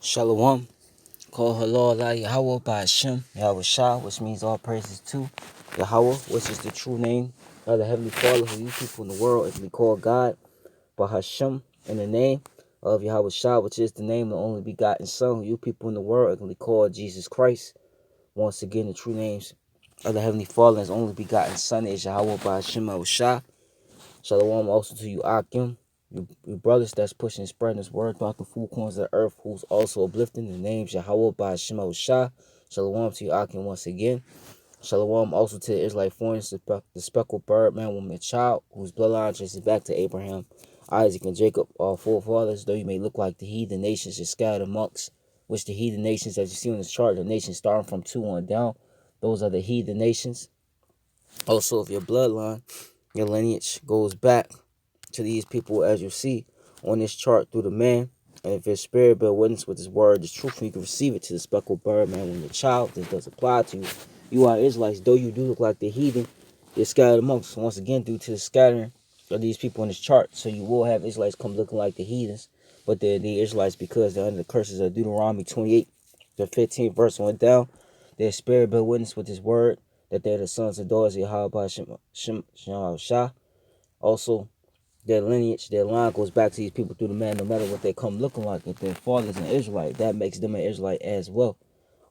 Shalom. Call halal la Yahweh by Hashem, Yahweh Shah, which means all praises to Yahweh, which is the true name of the Heavenly Father who you people in the world is we call God, by Hashem, in the name of Yahweh Shah, which is the name of the only begotten Son who you people in the world can call Jesus Christ. Once again, the true names of the Heavenly Father and his only begotten Son is Yahweh by Hashem, Yahweh Shah. Shalom also to you, Akim, you brothers that's pushing and spreading this word throughout the four corners of the earth, who's also uplifting the names Yahweh by Hashem Shah. Shalom to you, Akim, once again. Shalom also to the Israelite foreigners, the speckled bird, man, woman, and child, whose bloodline traces back to Abraham, Isaac, and Jacob, all forefathers, though you may look like the heathen nations you're scattered amongst, which the heathen nations, as you see on this chart, the nations starting from 2 on down, those are the heathen nations. Also, if your bloodline, your lineage goes back to these people, as you see on this chart through the man, and if your spirit bear witness with his word is truthful, you can receive it to the speckled bird, man. When you're a child, this does apply to you. You are Israelites, though you do look like the heathen, you're scattered amongst, once again, due to the scattering of these people in this chart. So you will have Israelites come looking like the heathens, but they're the Israelites because they're under the curses of Deuteronomy 28, the 15th verse went down. Their spirit bear witness with his word that they're the sons and daughters of Yahweh Shem Shah. Also, their lineage, their line goes back to these people through the man, no matter what they come looking like. If their father's an Israelite, that makes them an Israelite as well.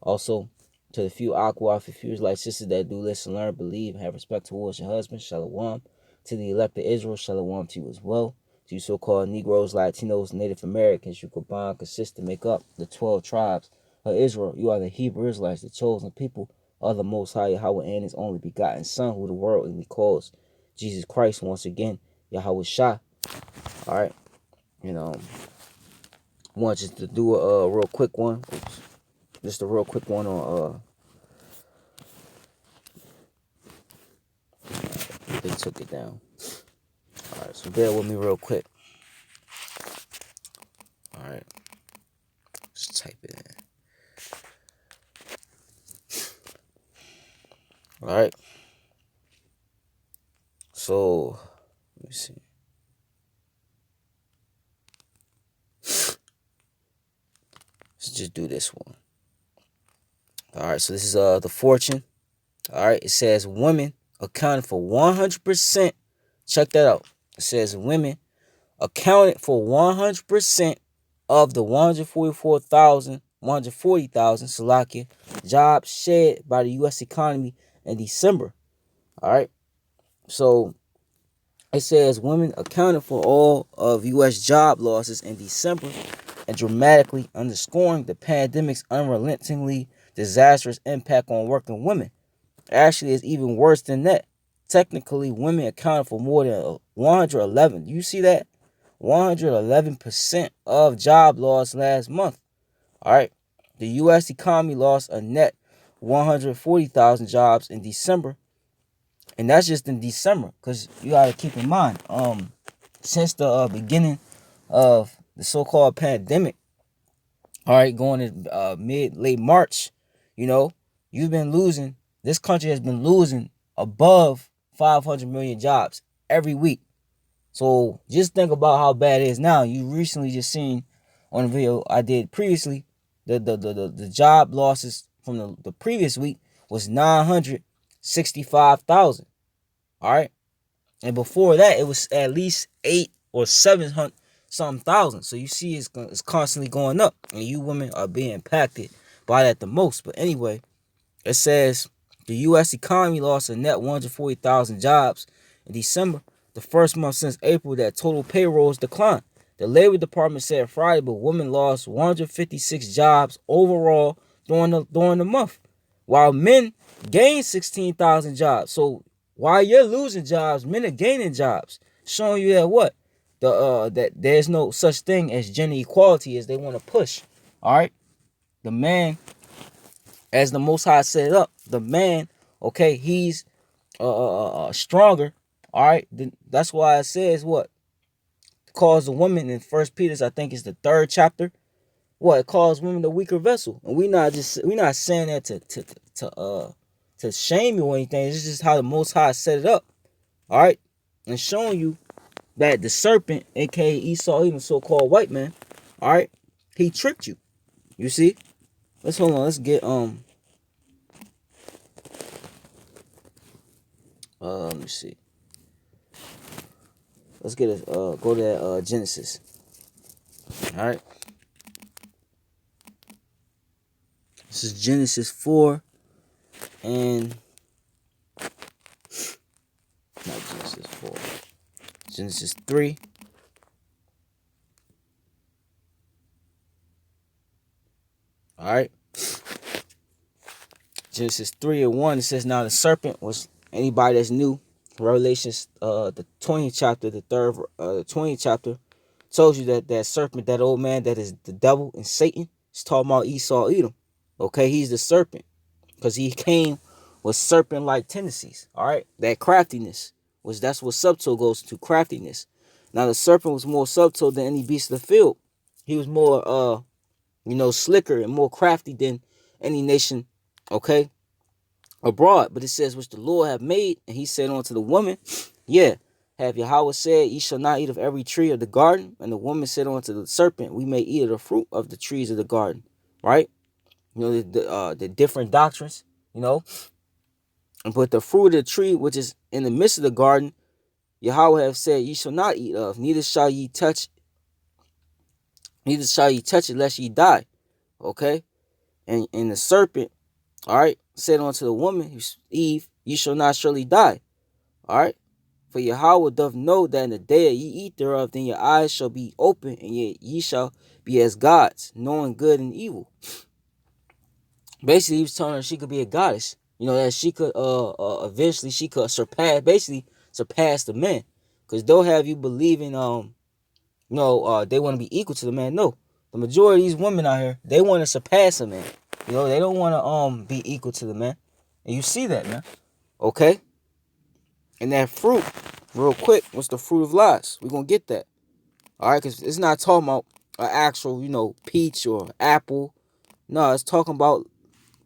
Also, to the few Aqua, few Israelite sisters that do listen, learn, believe, and have respect towards your husband, Shalom. To the elect of Israel, Shalom to you as well. To you so-called Negroes, Latinos, Native Americans, you combine, consist to make up the 12 tribes of Israel. You are the Hebrew Israelites, the chosen people of the Most High Yahweh and his only begotten Son, who the world only calls Jesus Christ. Once again, Yahweh Shah. All right, you know, want just to do a real quick one. Oops. Just a real quick one on they took it down. All right, so bear with me real quick. All right, just type it in. All right, so let me see. Let's just do this one. All right, so this is the fortune. All right, it says women accounted for 100%. Check that out. It says women accounted for 100% of the 140,000 Salakia jobs shed by the U.S. economy in December. All right, so it says women accounted for all of U.S. job losses in December, and dramatically underscoring the pandemic's unrelentingly disastrous impact on working women. Actually, it's even worse than that. Technically, women accounted for more than 111. You see that? 111% of job loss last month. All right. The U.S. economy lost a net 140,000 jobs in December. And that's just in December, because you got to keep in mind, since the beginning of the so-called pandemic, all right, going to late March, you've been losing, this country has been losing above 500 million jobs every week. So just think about how bad it is now. You recently just seen on a video I did previously, the job losses from the previous week was 965,000. All right. And before that, it was at least 8 or 700 something thousand. So you see it's constantly going up. And you women are being impacted by that the most. But anyway, it says the U.S. economy lost a net 140,000 jobs in December, the first month since April that total payrolls declined. The Labor Department said Friday, but women lost 156 jobs overall during the month, while men gained 16,000 jobs. So while you're losing jobs, men are gaining jobs, showing you that what that there's no such thing as gender equality as they want to push. All right, the man, as the Most High set it up, the man, okay, he's stronger. All right, that's why it says what calls the woman in First Peter's, I think it's the 3rd chapter. What it calls women the weaker vessel, and we're not saying that to shame you or anything. It's just how the Most High set it up. All right, and showing you that the serpent, aka Esau, even so-called white man, all right, he tricked you. You see? Let's hold on. Let's get let me see. Let's get a go to that Genesis. All right. This is Genesis 4 and not Genesis 4. Genesis 3. All right. Genesis 3 and 1. It says, now the serpent was, anybody that's new, Revelations the 20th chapter, the 20th chapter, tells you that that serpent, that old man that is the devil and Satan, is talking about Esau Edom. Okay, he's the serpent because he came with serpent-like tendencies. All right, that craftiness was, that's what subtle goes to, craftiness. Now the serpent was more subtle than any beast of the field. He was more slicker and more crafty than any nation, okay, abroad. But it says, which the Lord have made, and he said unto the woman, yeah, have Yahweh said, ye shall not eat of every tree of the garden? And the woman said unto the serpent, we may eat of the fruit of the trees of the garden. Right? You know, the different doctrines, you know. But the fruit of the tree which is in the midst of the garden, Yahweh have said, ye shall not eat of, neither shall ye touch it, lest ye die. Okay? And the serpent, all right, said unto the woman, Eve, ye shall not surely die. All right? For Yahweh doth know that in the day that ye eat thereof, then your eyes shall be open, and yet ye shall be as gods, knowing good and evil. Basically, he was telling her she could be a goddess. You know, that she could eventually she could surpass the men. Because they'll have you believing they want to be equal to the man. No. The majority of these women out here, they want to surpass a man. You know, they don't want to be equal to the man. And you see that, man. Okay? And that fruit, real quick, what's the fruit of lies? We're going to get that. All right? Because it's not talking about an actual, peach or apple. No, it's talking about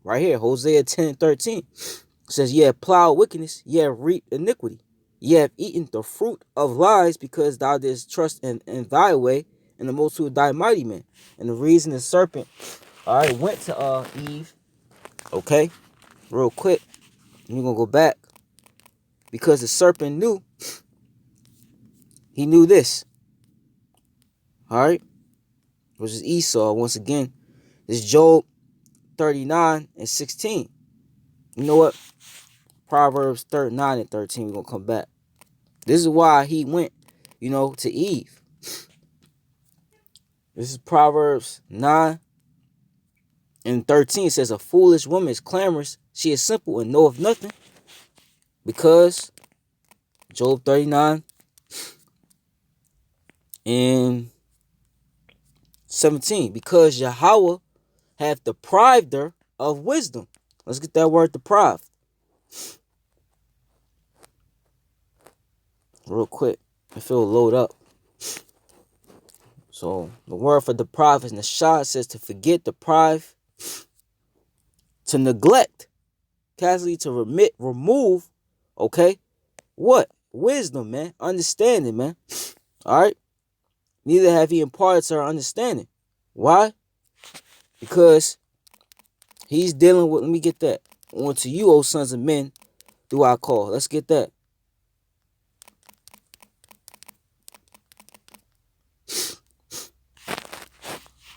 right here, Hosea 10:13. It says, ye have plowed wickedness, ye have reaped iniquity. Ye have eaten the fruit of lies, because thou didst trust in thy way, and the multitude of thy mighty men. And the reason the serpent, all right, went to Eve, okay, real quick, and we're going to go back, because the serpent knew, he knew this, all right, which is Esau. Once again, this is Job 39:16. You know what? Proverbs 39 and 13, we're going to come back. This is why he went, to Eve. This is Proverbs 9 and 13. It says, a foolish woman is clamorous. She is simple and knoweth nothing. Because, Job 39 and 17. Because Yahweh hath deprived her of wisdom. Let's get that word deprived. Real quick. If it'll load up. So, the word for deprive is nashah. It says to forget, deprive, to neglect, casually, to remove, okay? What? Wisdom, man. Understanding, man. All right? Neither have he imparted to her understanding. Why? Because he's dealing with, let me get that. Unto you, O sons of men, do I call. Let's get that.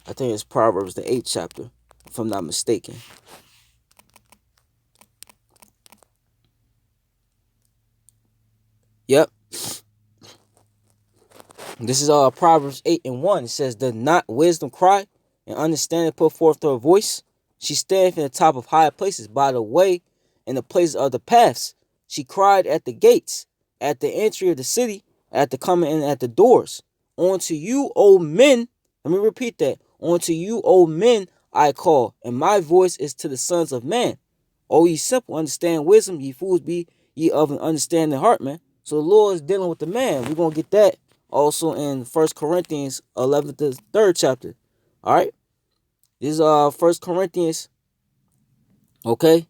I think it's Proverbs, the 8th chapter, if I'm not mistaken. Yep. This is Proverbs 8 and 1. It says, does not wisdom cry, and understanding put forth her voice? She standeth in the top of high places, by the way, in the places of the paths. She cried at the gates, at the entry of the city, at the coming in at the doors. Unto you, O men, let me repeat that. Unto you, O men, I call, and my voice is to the sons of man. O ye simple, understand wisdom, ye fools, be ye of an understanding heart, man. So the Lord is dealing with the man. We're going to get that also in 1 Corinthians 11th to 3rd chapter. All right. This is 1 Corinthians. Okay.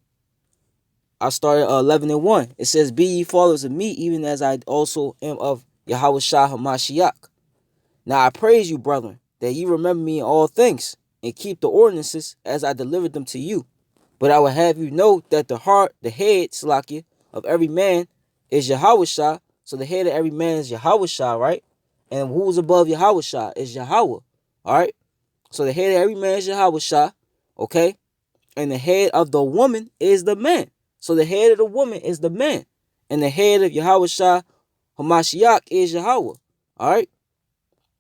I started 11 and 1. It says, be ye followers of me, even as I also am of Yahweh Shah HaMashiach. Now I praise you, brethren, that ye remember me in all things, and keep the ordinances as I delivered them to you. But I will have you know that the heart, the head, Salakia, of every man is Yahweh. So the head of every man is Yahweh, right? And who's above Yahweh is Yahweh. All right. So the head of every man is Yahweh, okay? And the head of the woman is the man. So the head of the woman is the man. And the head of Yahweh Hamashiach is Yahweh. All right.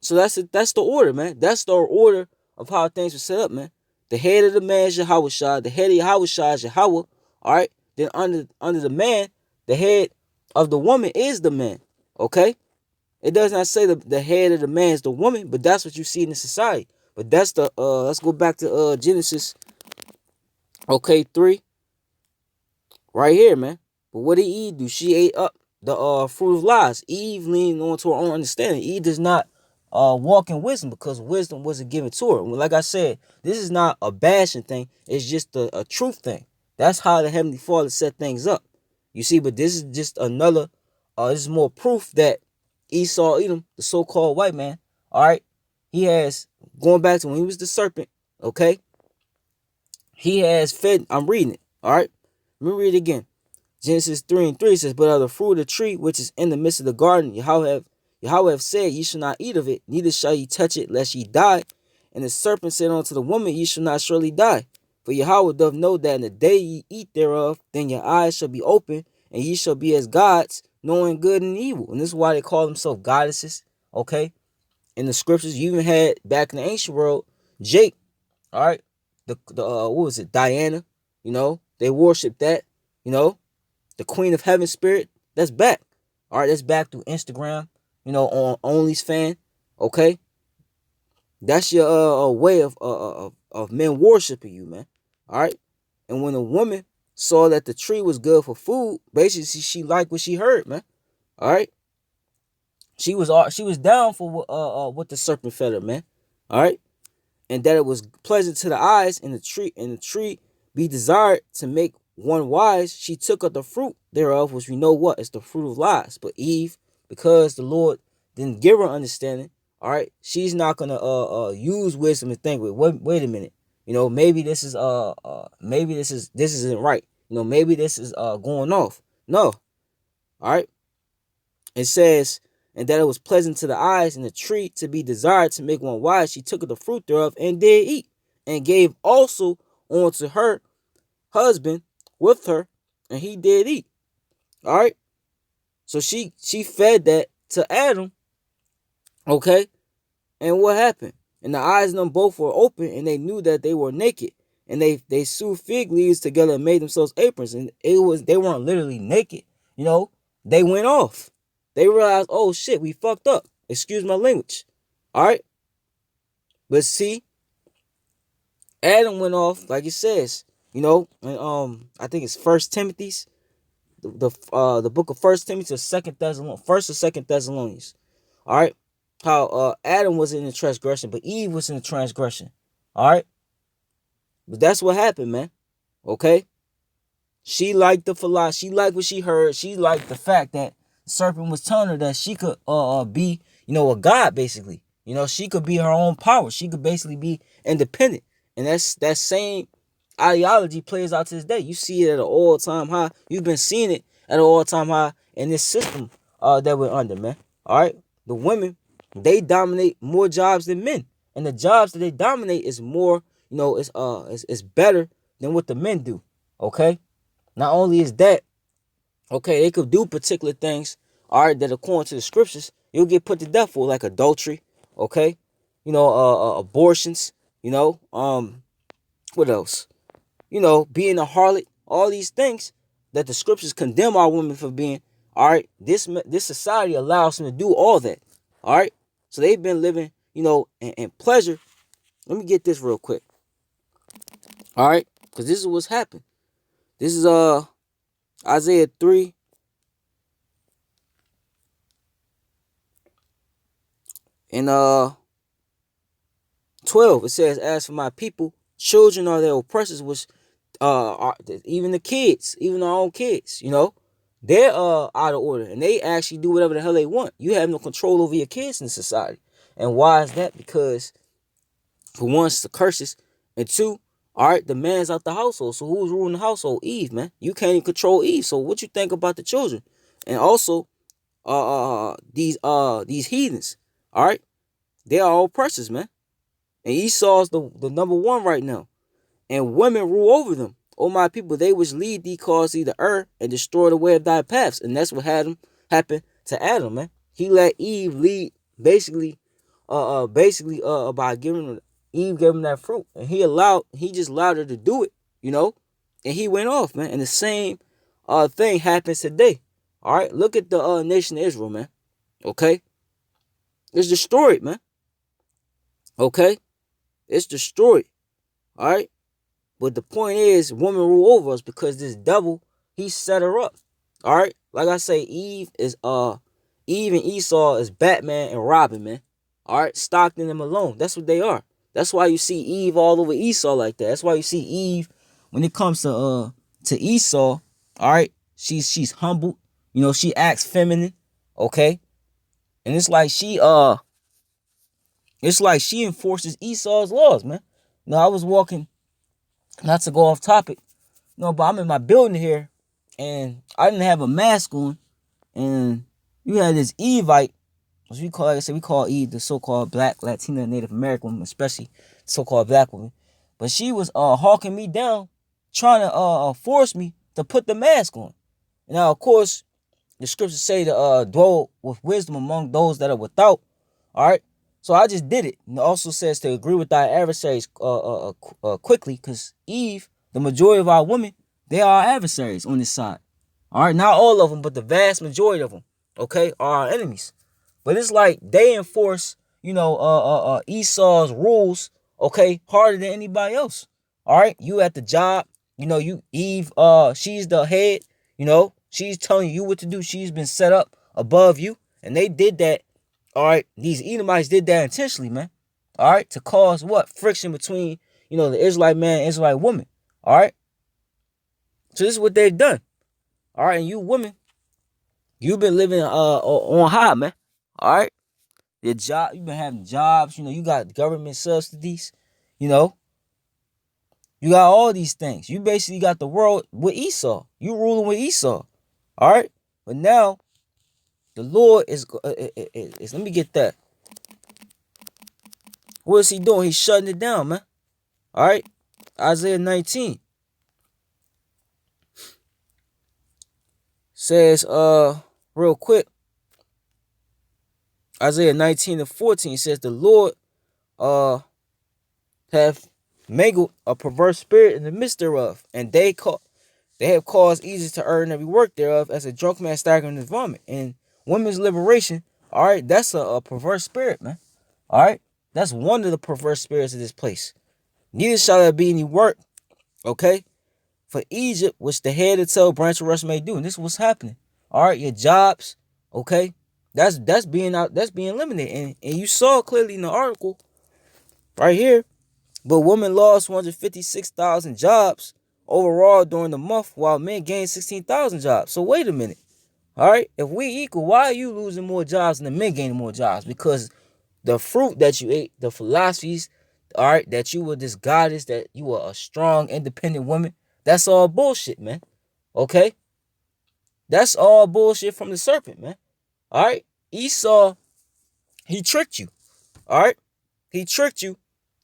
So that's it. That's the order, man. That's the order of how things were set up, man. The head of the man is Yahweh. The head of Yahweh is Yahweh. All right. Then under the man, the head of the woman is the man. Okay. It does not say the head of the man is the woman, but that's what you see in the society. But that's the let's go back to Genesis. Okay, 3. Right here, man. But what did Eve do? She ate up the fruit of lies. Eve leaned on to her own understanding. Eve does not walk in wisdom because wisdom wasn't given to her. Like I said, this is not a bashing thing. It's just a truth thing. That's how the Heavenly Father set things up. You see, but this is just another, this is more proof that Esau Edom, the so-called white man, all right, he has, going back to when he was the serpent, okay, he has fed, I'm reading it, all right, let me read it again. Genesis 3:3 says, but of the fruit of the tree which is in the midst of the garden, Yahweh have said, ye shall not eat of it, neither shall ye touch it, lest ye die. And the serpent said unto the woman, ye shall not surely die. For Yahweh doth know that in the day ye eat thereof, then your eyes shall be open, and ye shall be as gods, knowing good and evil. And this is why they call themselves goddesses, okay? In the scriptures, you even had, back in the ancient world, Jake, all right? The what was it, Diana, you know? They worship that, you know? The Queen of Heaven spirit, that's back. All right, that's back through Instagram, you know, on OnlyFans, okay? That's your way of men worshiping you, man. All right? And when a woman saw that the tree was good for food, basically she liked what she heard, man. All right? She was down for what the serpent fed her, man. All right? And that it was pleasant to the eyes, and the tree be desired to make one wise. She took of the fruit thereof, which we know what is the fruit of lies. But Eve, because the Lord didn't give her understanding, all right, she's not gonna use wisdom and think, wait a minute, you know, maybe this is this isn't right, you know, maybe this is going off. No, all right. It says, and that it was pleasant to the eyes, and the tree to be desired to make one wise. She took of the fruit thereof and did eat, and gave also unto her husband with her, and he did eat. All right. So she fed that to Adam. Okay. And what happened? And the eyes of them both were open, and they knew that they were naked. And they sewed fig leaves together and made themselves aprons. And they weren't literally naked, you know. They went off. They realized, oh shit, we fucked up. Excuse my language. All right. But see, Adam went off, like it says, you know, and I think it's First Timothy's, the book of First Timothy or First or Second Thessalonians. All right. How Adam was in the transgression, but Eve was in the transgression. All right. But that's what happened, man. Okay. She liked the philosophy. She liked what she heard. She liked the fact that the serpent was telling her that she could be, you know, a god, basically. You know, she could be her own power. She could basically be independent. And that same ideology plays out to this day. You see it at an all-time high. You've been seeing it at an all-time high in this system that we're under, man. All right. The women, they dominate more jobs than men. And the jobs that they dominate is more, you know, it's better than what the men do. Okay. Not only is that, okay, they could do particular things, all right, that according to the scriptures, you'll get put to death for, like adultery, okay, you know, abortions, you know, what else? You know, being a harlot, all these things that the scriptures condemn our women for being, all right, this society allows them to do all that, all right? So they've been living, you know, in pleasure. Let me get this real quick, all right? Because this is what's happened. This is Isaiah 3 and 12. It says, as for my people, children are their oppressors, which are even the kids, even our own kids, you know, they're out of order, and they actually do whatever the hell they want. You have no control over your kids in society. And why is that? Because For one, it's the curses. And two, all right, the man's out the household. So who's ruling the household? Eve, man. You can't even control Eve. So what you think about the children? And also, these heathens, all right, they are all oppressors, man. And Esau's the number one right now. And women rule over them. Oh my people, they which lead thee cause thee to err and destroy the way of thy paths. And that's what had him happen to Adam, man. He let Eve lead by giving Eve gave him that fruit. And he just allowed her to do it, you know? And he went off, man. And the same thing happens today. All right, look at the nation of Israel, man. Okay, it's destroyed, man. Okay, it's destroyed. All right, but the point is, women rule over us because this devil, he set her up. All right, like I say, Eve and Esau is Batman and Robin, man. All right, Stockton them alone. That's what they are. That's why you see Eve all over Esau like that. That's why you see Eve when it comes to Esau. All right, she's humble. You know, she acts feminine. Okay, and it's like she enforces Esau's laws, man. Now I was walking, not to go off topic, no, but I'm in my building here, and I didn't have a mask on, and you had this Evite, as we call, like I said, we call Eve the so-called Black, Latina, Native American woman, especially so-called Black woman, but she was hawking me down, trying to force me to put the mask on. Now, of course, the scriptures say to dwell with wisdom among those that are without. All right. So I just did it. And it also says to agree with thy adversaries quickly, because Eve, the majority of our women, they are our adversaries on this side. All right. Not all of them, but the vast majority of them, okay, are our enemies. But it's like they enforce, Esau's rules, okay, harder than anybody else. All right. You at the job, Eve, she's the head, she's telling you what to do. She's been set up above you. And they did that. All right. These Edomites did that intentionally, man. All right. To cause what? Friction between, the Israelite man and Israelite woman. All right. So this is what they've done. All right. And you women, you've been living on high, man. All right. Your job, you've been having jobs, you got government subsidies, you got all these things. You basically got the world with Esau. You ruling with Esau. All right. But now the Lord is let me get that. What is he doing? He's shutting it down, man. All right. Isaiah 19 says, real quick. Isaiah 19:14 says, the Lord have mangled a perverse spirit in the midst thereof, and they have caused Egypt to earn every work thereof, as a drunk man staggering his vomit. And women's liberation, all right, that's a perverse spirit, man. All right, that's one of the perverse spirits of this place. Neither shall there be any work, okay, for Egypt, which the head and tail branch of rest may do. And this is what's happening. All right, your jobs, okay, that's being eliminated. And you saw clearly in the article right here. But women lost 156,000 jobs overall during the month, while men gained 16,000 jobs. So wait a minute. All right, if we equal, why are you losing more jobs than the men gaining more jobs? Because the fruit that you ate, the philosophies, all right, that you were this goddess, that you were a strong, independent woman, that's all bullshit, man. Okay? That's all bullshit from the serpent, man. All right? Esau, he tricked you. All right? He tricked you.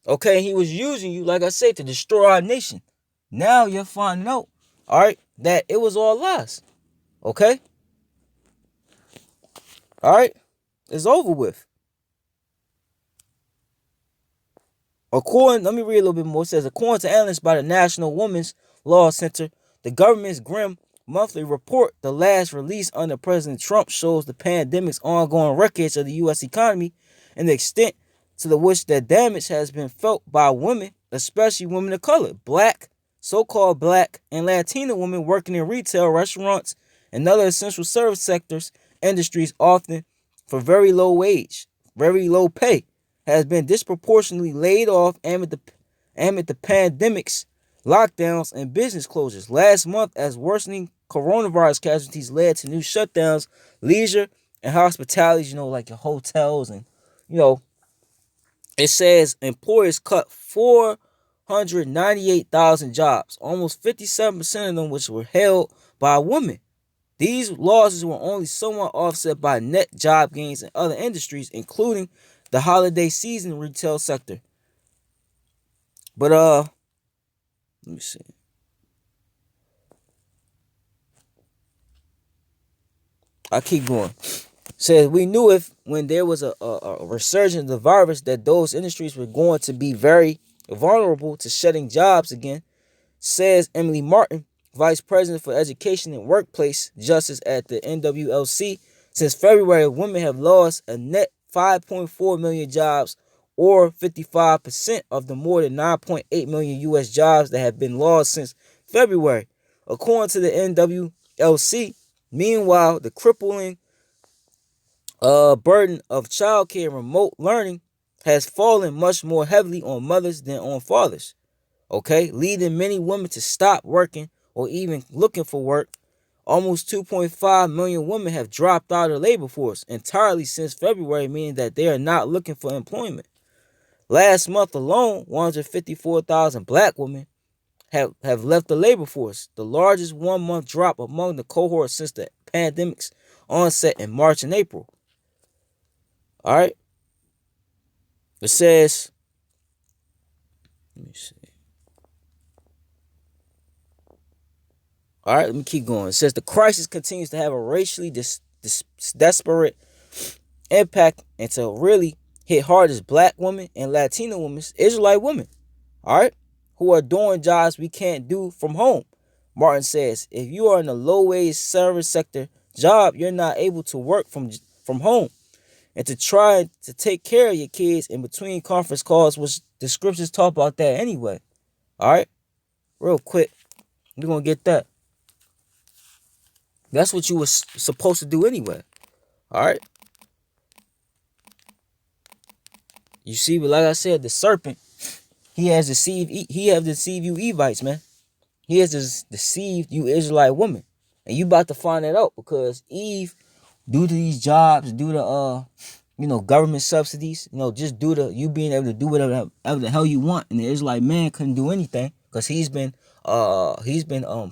Okay? He was using you, like I said, to destroy our nation. Now you're finding out, all right, that it was all lies. Okay? All right? It's over with. Let me read a little bit more. It says, according to analysts by the National Women's Law Center, the government's grim monthly report, the last release under President Trump, shows the pandemic's ongoing wreckage of the U.S. economy and the extent to which the damage has been felt by women, especially women of color, black, so-called black, and Latina women working in retail, restaurants, and other essential service sectors, industries, often for very low pay, has been disproportionately laid off amid the pandemic's lockdowns and business closures. Last month, as worsening coronavirus casualties led to new shutdowns, leisure and hospitalities, like your hotels and, It says employers cut 498,000 jobs, almost 57% of them which were held by women. These losses were only somewhat offset by net job gains in other industries, including the holiday season retail sector. But let me see. I keep going. Says we knew if when there was a resurgence of the virus that those industries were going to be very vulnerable to shedding jobs again, says Emily Martin, Vice President for Education and Workplace Justice at the NWLC. Since February, women have lost a net 5.4 million jobs, or 55% of the more than 9.8 million U.S. jobs that have been lost since February. According to the NWLC, meanwhile, the crippling burden of childcare and remote learning has fallen much more heavily on mothers than on fathers. Okay, leading many women to stop working or even looking for work. Almost 2.5 million women have dropped out of the labor force entirely since February, meaning that they are not looking for employment. Last month alone, 154,000 black women have left the labor force, the largest 1 month drop among the cohort since the pandemic's onset in March and April. All right. It says, let me see. All right, let me keep going. It says the crisis continues to have a racially desperate impact and to really hit hard as black women and Latino women, Israelite women, all right, who are doing jobs we can't do from home. Martin says, if you are in a low-wage service sector job, you're not able to work from home and to try to take care of your kids in between conference calls, which the scriptures talk about that anyway. All right, real quick, we're going to get that. That's what you were supposed to do anyway. All right. You see, but like I said, the serpent, he has deceived you Evites, man. He has deceived you Israelite women. And you about to find that out because Eve, due to these jobs, due to government subsidies, just due to you being able to do whatever the hell you want, and the Israelite man couldn't do anything because he's been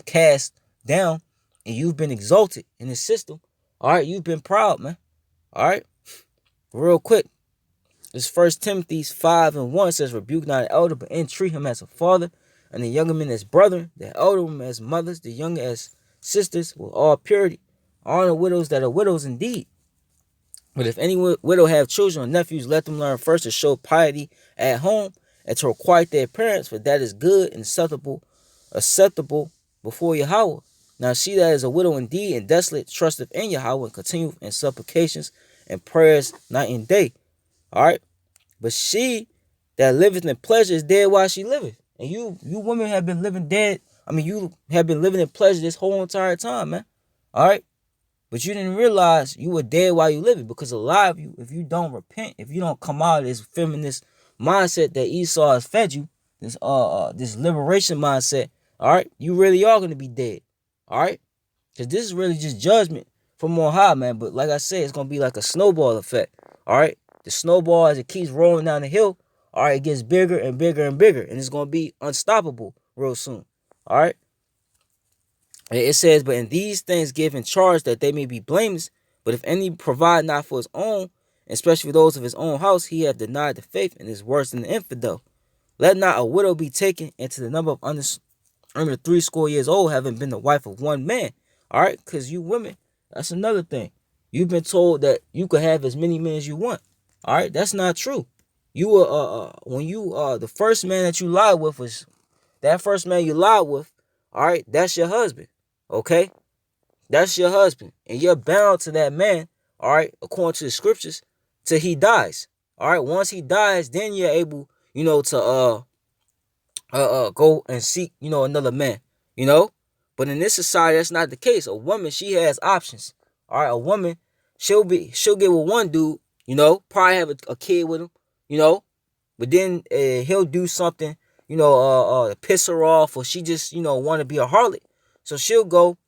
cast down and you've been exalted in the system. All right, you've been proud, man. All right, real quick. This 1 Timothy 5:1 says, rebuke not an elder, but entreat him as a father, and the younger men as brethren, the elder women as mothers, the younger as sisters, with all purity. Honor widows that are widows indeed. But if any widow have children or nephews, let them learn first to show piety at home and to requite their parents, for that is good and acceptable before Yahweh. Now she that is a widow indeed and desolate trusteth in Yahweh and continueth in supplications and prayers night and day. All right, but she that liveth in pleasure is dead while she liveth. And you women have been living dead. I mean, you have been living in pleasure this whole entire time, man. All right, but you didn't realize you were dead while you living, because a lot of you, if you don't repent, if you don't come out of this feminist mindset that Esau has fed you, this liberation mindset, all right, you really are going to be dead. All right, because this is really just judgment from on high, man. But like I said, it's going to be like a snowball effect. All right. The snowball, as it keeps rolling down the hill, all right, it gets bigger and bigger and bigger, and it's going to be unstoppable real soon. All right. It says, but in these things give in charge that they may be blameless. But if any provide not for his own, especially for those of his own house, he hath denied the faith and is worse than the infidel. Let not a widow be taken into the number of under 80 years old, having been the wife of one man. All right, because you women, that's another thing. You've been told that you could have as many men as you want. All right, that's not true. You were when you the first man that you lied with was that first man you lied with. All right, that's your husband. Okay, that's your husband, and you're bound to that man. All right, according to the scriptures, till he dies. All right, once he dies, then you're able, to go and seek, another man. But in this society, that's not the case. A woman, she has options. All right, a woman, she'll get with one dude. Probably have a kid with him, but then he'll do something, to piss her off, or she just, want to be a harlot. So she'll go,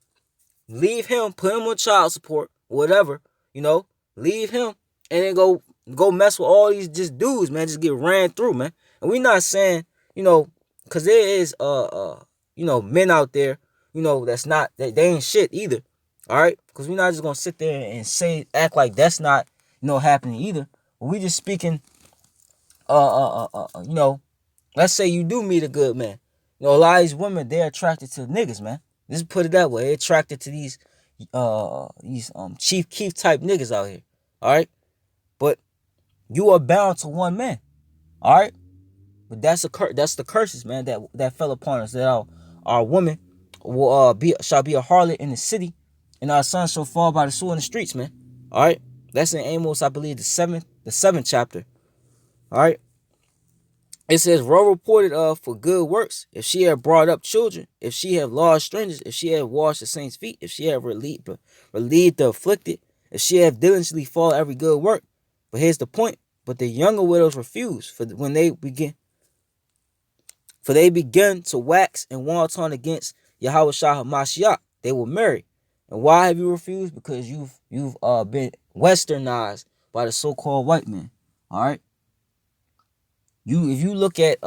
leave him, put him on child support, whatever, leave him, and then go go mess with all these just dudes, man, just get ran through, man. And we not saying, you know, because there is you know, men out there, you know, that's not they ain't shit either. All right, because we're not just gonna sit there and say act like that's not, you know, happening either. But we just speaking, you know, let's say you do meet a good man. You know, a lot of these women, they're attracted to niggas, man. Just put it that way. They're attracted to these Chief Keef type niggas out here. All right, but you are bound to one man. All right, but that's that's the curses, man, that fell upon us. That our woman will shall be a harlot in the city, and our sons shall fall by the sword in the streets, man. All right, that's in Amos, I believe, the seventh chapter. All right. It says, well reported of for good works, if she have brought up children, if she have lodged strangers, if she have washed the saints' feet, if she have relieved the afflicted, if she have diligently followed every good work. But here's the point. But the younger widows refuse, for they begin to wax and wanton against Yahweh Shah HaMashiach. They will marry. And why have you refused? Because you've been westernized by the so-called white man. All right. If you look at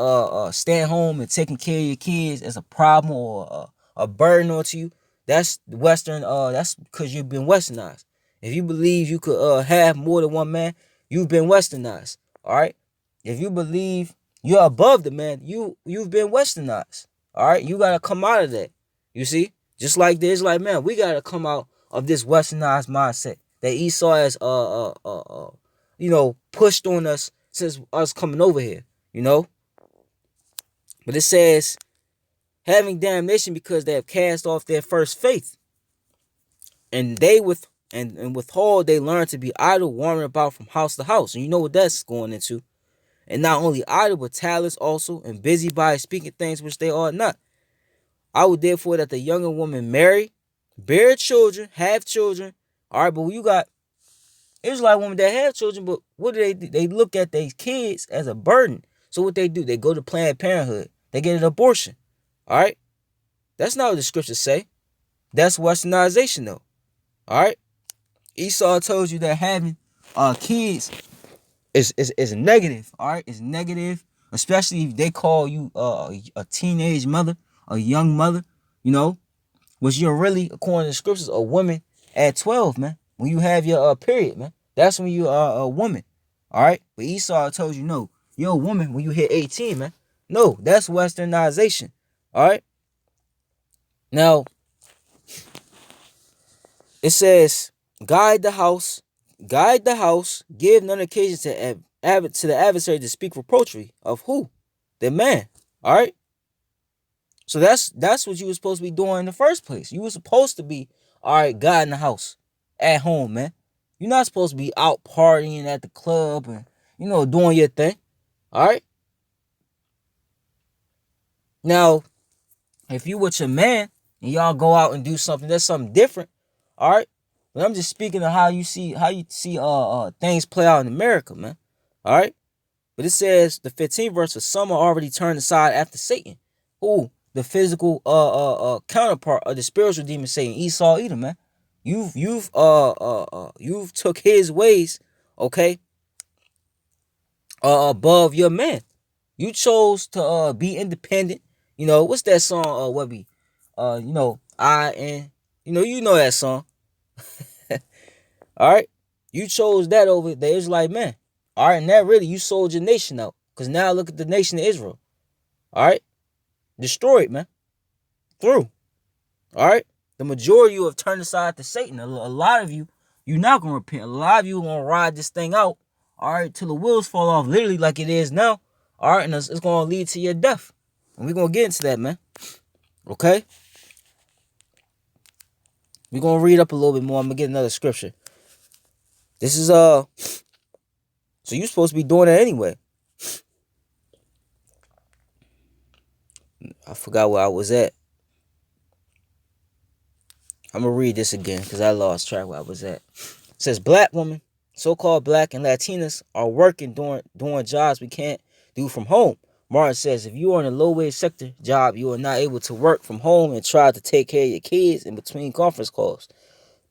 staying home and taking care of your kids as a problem or a burden onto you, that's Western. That's because you've been westernized. If you believe you could have more than one man, you've been westernized. All right. If you believe you're above the man, you've been westernized. All right. You gotta come out of that. You see, just like this, like man, we gotta come out of this westernized mindset that Esau has you know, pushed on us since us coming over here, you know. But it says, having damnation because they have cast off their first faith, and they withhold, they learn to be idle, wandering about from house to house. And you know what that's going into. And not only idle, but talents also, and busy by speaking things which they ought not. I would therefore that the younger woman marry, bear children, have children. All right, but you got Israelite women that have children, but what do? They look at these kids as a burden. So what they do, they go to Planned Parenthood. They get an abortion. All right? That's not what the scriptures say. That's westernization, though. All right? Esau told you that having kids is negative. All right? It's negative, especially if they call you a teenage mother, a young mother, you know, which you're really, according to the scriptures, a woman at 12, man. When you have your period, man, that's when you are a woman. All right. But Esau told you, no, you're a woman when you hit 18, man. No, that's westernization. All right. Now, it says, guide the house, give none occasion to the adversary to speak reproachfully of who? The man. All right. So that's what you were supposed to be doing in the first place. You were supposed to be, all right, God in the house, at home, man. You're not supposed to be out partying at the club and, you know, doing your thing. All right. Now, if you with your man and y'all go out and do something, that's something different. All right. But I'm just speaking of how you see things play out in America, man. All right. But it says the 15th verse, for some are already turned aside after Satan. Who? The physical counterpart of the spiritual demon Satan, Esau, Edom, man. You've took his ways, okay, above your man. You chose to be independent. You know, what's that song? What be, you know, you know that song. All right, you chose that over the Israelite man. All right, and that really you sold your nation out, because now look at the nation of Israel. All right, destroyed, man, through. All right, the majority of you have turned aside to Satan. A lot of you, you're not gonna repent. A lot of you are gonna ride this thing out. All right, till the wheels fall off, literally like it is now. All right, and it's gonna lead to your death, and we're gonna get into that, man. Okay, we're gonna read up a little bit more. I'm gonna get another scripture. This is so you're supposed to be doing it anyway. I forgot where I was at. I'm gonna read this again because I lost track where I was at. It says, black women, so-called black and Latinas, are working doing jobs we can't do from home. Martin says, if you are in a low-wage sector job, you are not able to work from home and try to take care of your kids in between conference calls.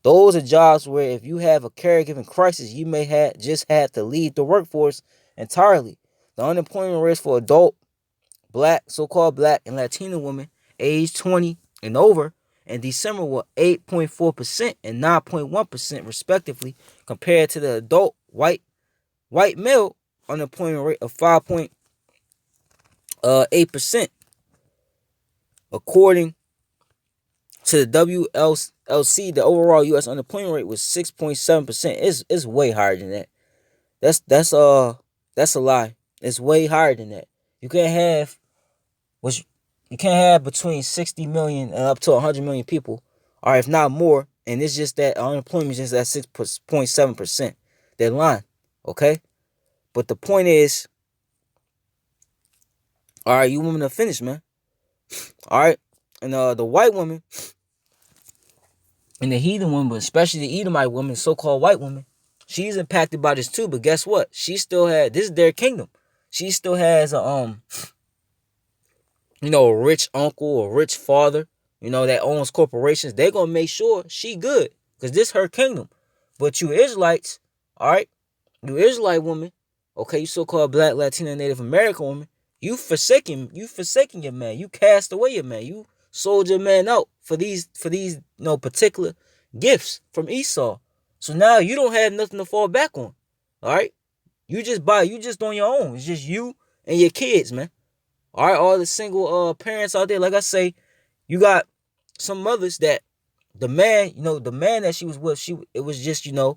Those are jobs where if you have a caregiving crisis, you may have just had to leave the workforce entirely. The unemployment rate for adult black, so-called black and Latino women aged 20 and over in December were 8.4% and 9.1% respectively, compared to the adult white male unemployment rate of 5.8%. According to the WLC, the overall U.S. unemployment rate was 6.7%. It's way higher than that. That's a lie. It's way higher than that. You can't have which you can't have between 60 million and up to 100 million people, or if not more, and it's just that unemployment is just at 6.7%. They're lying, okay? But the point is, all right, you women are finished, man. All right, and the white woman and the heathen woman, but especially the Edomite woman, so-called white woman, she's impacted by this too. But guess what? She still had this is their kingdom. She still has a a rich uncle or rich father, that owns corporations. They're gonna make sure she good, because this her kingdom. But you Israelites, all right, you Israelite woman, okay, you so-called black, Latina, Native American woman, you forsaking your man. You cast away your man. You sold your man out for these particular gifts from Esau. So now you don't have nothing to fall back on. All right, you just on your own. It's just you and your kids, man. All right, all the single parents out there, like I say, you got some mothers that the man, the man that she was with, it was just, the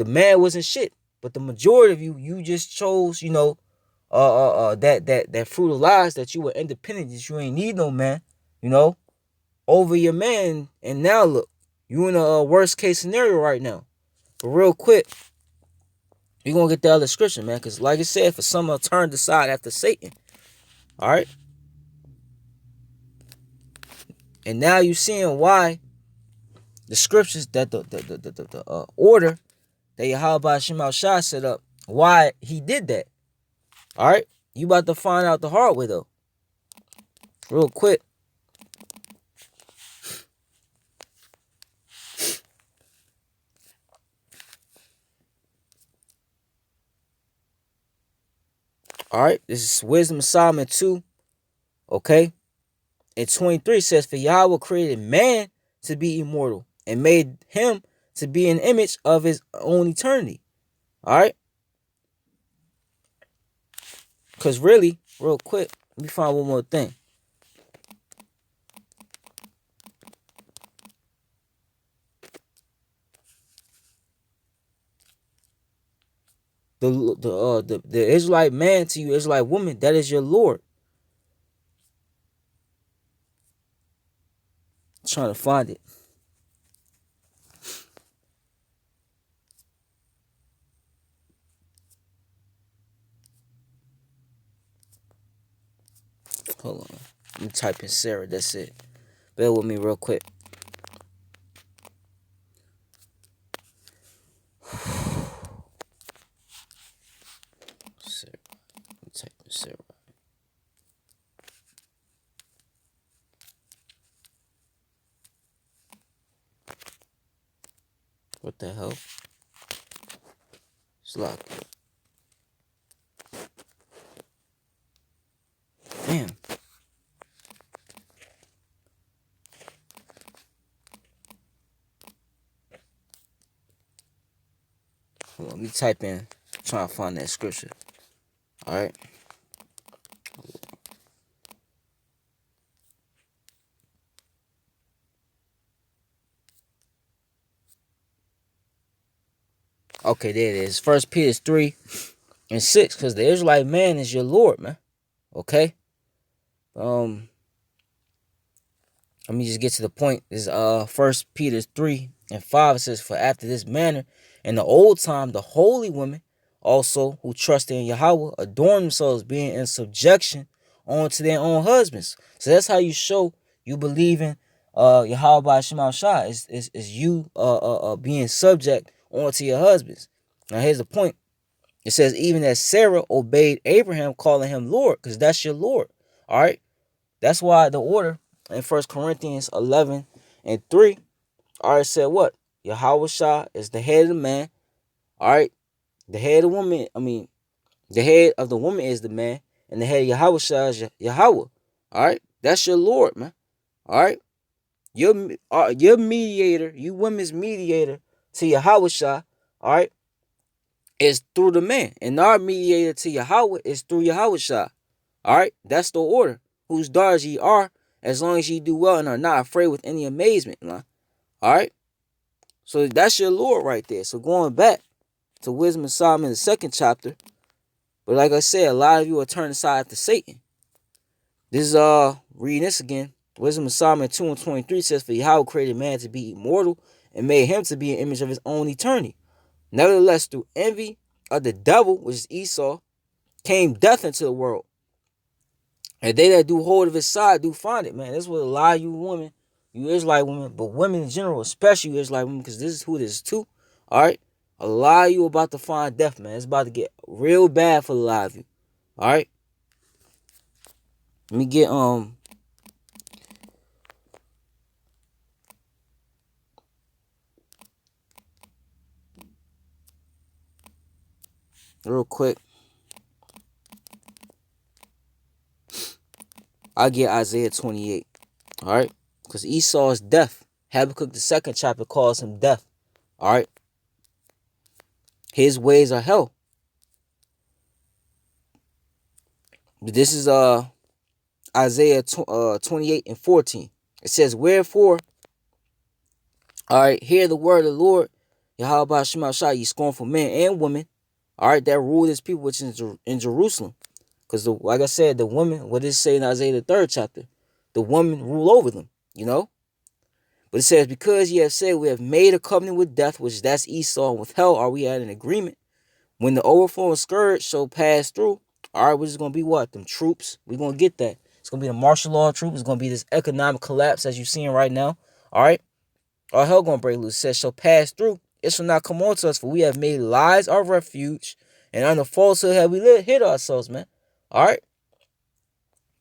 man wasn't shit. But the majority of you just chose, that fruit of lies, that you were independent, that you ain't need no man, over your man. And now look, you in a worst case scenario right now. But real quick, you're gonna get the other scripture, man, because like I said, for some turned aside after Satan. All right. And now you're seeing why the scriptures, that the order that Yahweh Shema Shah set up, why he did that. All right. You about to find out the hard way, though. Real quick. All right. This is Wisdom of Solomon 2. Okay. And 23 says, for Yahweh created man to be immortal and made him to be an image of his own eternity. All right. Because really, real quick, let me find one more thing. The Israelite man to you, Israelite woman, that is your Lord. I'm trying to find it. Hold on. Let me type in Sarah. That's it. Bear with me real quick. Sarah. Let me type in Sarah. What the hell? It's locked. Damn. Hold on, let me type in. Trying to find that scripture. Alright. Okay, there it is. 1 Peter 3 and 6. Because the Israelite man is your Lord, man. Okay? Let me just get to the point. This 1 Peter 3 and 5. It says, for after this manner, in the old time, the holy women also who trust in Yahweh adorn themselves, being in subjection unto their own husbands. So that's how you show you believe in Yahweh Shema Shah, is you being subject onto your husbands. Now here's the point. It says, even as Sarah obeyed Abraham, calling him Lord, because that's your Lord. All right. That's why the order in 1 Corinthians 11 and 3, All right, said what? Yahweh Shah is the head of the man. All right, the head of the woman. The head of the woman is the man, and the head of Yahweh Shah is Yahweh. All right, that's your Lord, man. All right, your mediator, you women's mediator to Yahweh Shah. All right, is through the man, and our mediator to Yahweh is through Yahweh Shah. All right, that's the order. Whose daughters ye are, as long as ye do well and are not afraid with any amazement. All right, so that's your Lord right there. So going back to Wisdom of Solomon, the second chapter. But like I said, a lot of you are turning aside to Satan. This is reading this again. Wisdom of Solomon 2:23 says, "For Yahweh created man to be immortal and made him to be an image of his own eternity. Nevertheless, through envy of the devil, which is Esau, came death into the world. And they that do hold of his side do find it." Man, this is what a lot of you women, you Israelite women, but women in general, especially you Israelite women, because this is who this is too. All right, a lot of you about to find death, man. It's about to get real bad for a lot of you. All right, let me get real quick. I get Isaiah 28. All right, because Esau's death. Habakkuk the second chapter calls him death. All right, his ways are hell. But this is Isaiah 28:14. It says, "Wherefore, all right, hear the word of the Lord, Yahweh Shema Shah, ye scornful men and women, all right, that rule his people which is in Jerusalem." Because, like I said, the woman, what does it say in Isaiah the third chapter? The woman rule over them, you know? But it says, "Because ye have said, we have made a covenant with death," which that's Esau, and with hell are we at an agreement. When the overflowing scourge shall pass through, all right, which is going to be what? Them troops. We're going to get that. It's going to be the martial law troops. It's going to be this economic collapse as you're seeing right now. All right? All hell going to break loose. It says, "shall pass through. It shall not come on to us, for we have made lies our refuge, and under falsehood have we hid ourselves," man. All right?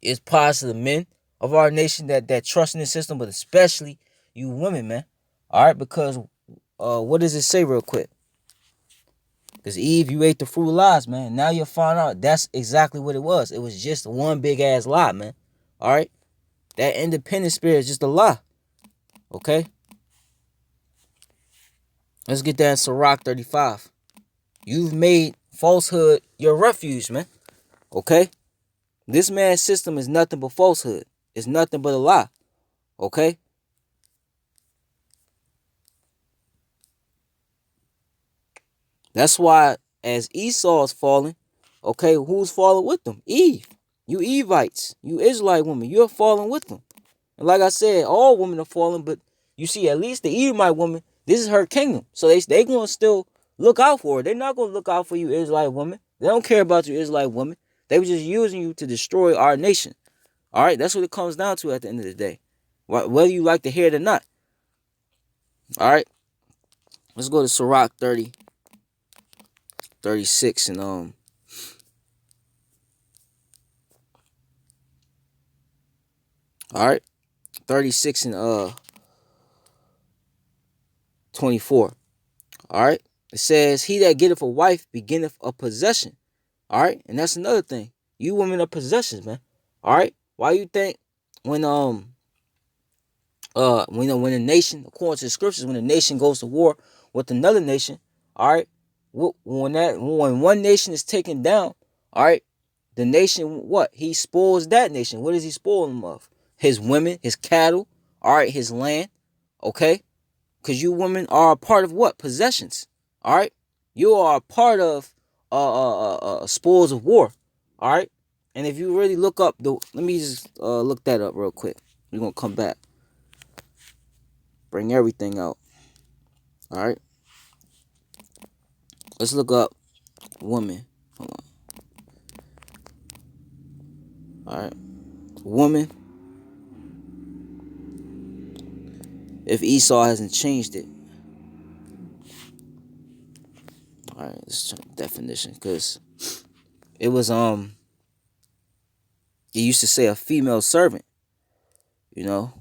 It's positive men of our nation that trust in the system, but especially you women, man. All right? Because what does it say real quick? Because Eve, you ate the fruit of lies, man. Now you'll find out that's exactly what it was. It was just one big ass lie, man. All right? That independent spirit is just a lie. Okay? Let's get that in Sirach 35. You've made falsehood your refuge, man. Okay? This man's system is nothing but falsehood. It's nothing but a lie. Okay? That's why as Esau is falling, okay, who's falling with them? Eve. You Evites. You Israelite women. You're falling with them. And like I said, all women are falling, but you see, at least the Edomite woman, this is her kingdom. So they gonna still look out for her. They're not gonna look out for you Israelite women. They don't care about you Israelite women. They were just using you to destroy our nation. All right, that's what it comes down to at the end of the day. Whether you like to hear it or not. All right, let's go to Sirach 30, 36, and all right, 36 and 24. All right, it says, "He that getteth a wife beginneth a possession." All right, and that's another thing. You women are possessions, man. All right, why you think when when a nation, according to the scriptures, when a nation goes to war with another nation, all right, when one nation is taken down, all right, the nation, what? He spoils that nation. What does he spoil them of? His women, his cattle, all right, his land, okay? Because you women are a part of what? Possessions, all right? You are a part of spoils of war, all right? And if you really look up let me just look that up real quick. We're gonna come back, bring everything out, all right? Let's look up woman. Hold on, all right? Woman. If Esau hasn't changed it, all right. Let's check the definition because it was it used to say a female servant, you know,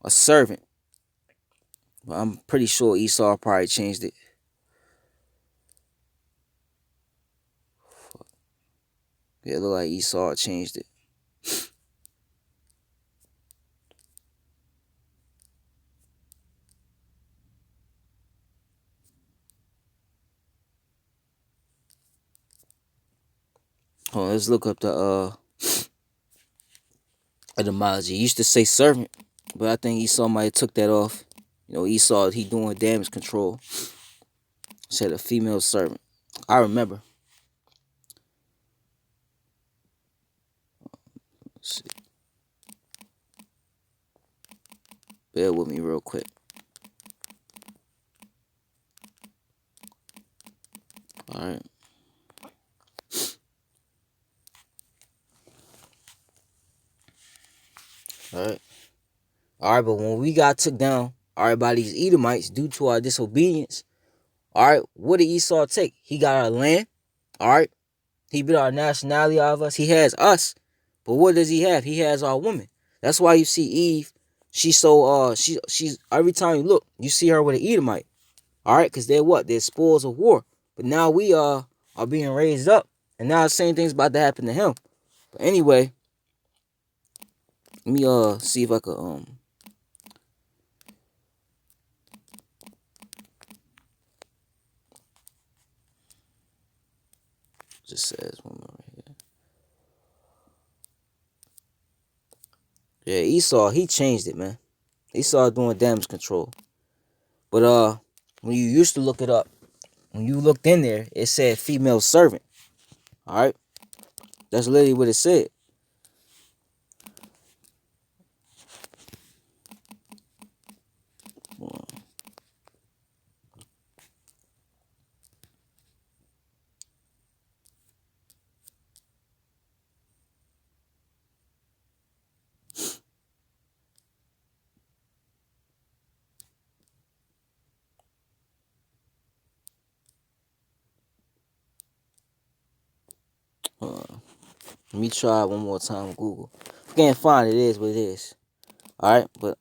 a servant. But I'm pretty sure Esau probably changed it. Yeah, it look like Esau changed it. Hold on, let's look up the etymology. It used to say servant, but I think Esau might have took that off. You know, Esau, he doing damage control. Said a female servant. I remember. Let's see. Bear with me real quick. All right. All right. All right, but when we got took down, all right, by these Edomites due to our disobedience, all right, what did Esau take? He got our land, all right? He bit our nationality out of us. He has us. But what does he have? He has our woman. That's why you see Eve, she's so she's every time you look, you see her with an Edomite. All right, because they're what? They're spoils of war. But now we are being raised up. And now the same thing's about to happen to him. But anyway, let me see if I could just says one more right here. Yeah, Esau, he changed it, man. Esau doing damage control. But when you used to look it up, when you looked in there, it said female servant. All right, that's literally what it said. Let me try one more time with Google. If I can't find it, it is what it is. All right, but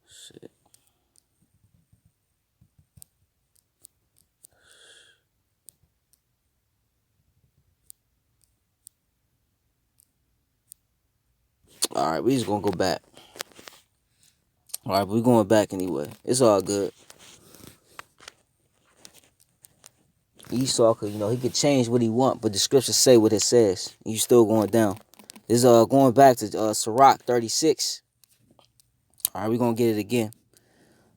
shit. All right, we just gonna go back. All right, we're going back anyway. It's all good. Esau could, he could change what he want, but the scriptures say what it says. You still going down. This going back to Sirach 36. All right, we're gonna get it again.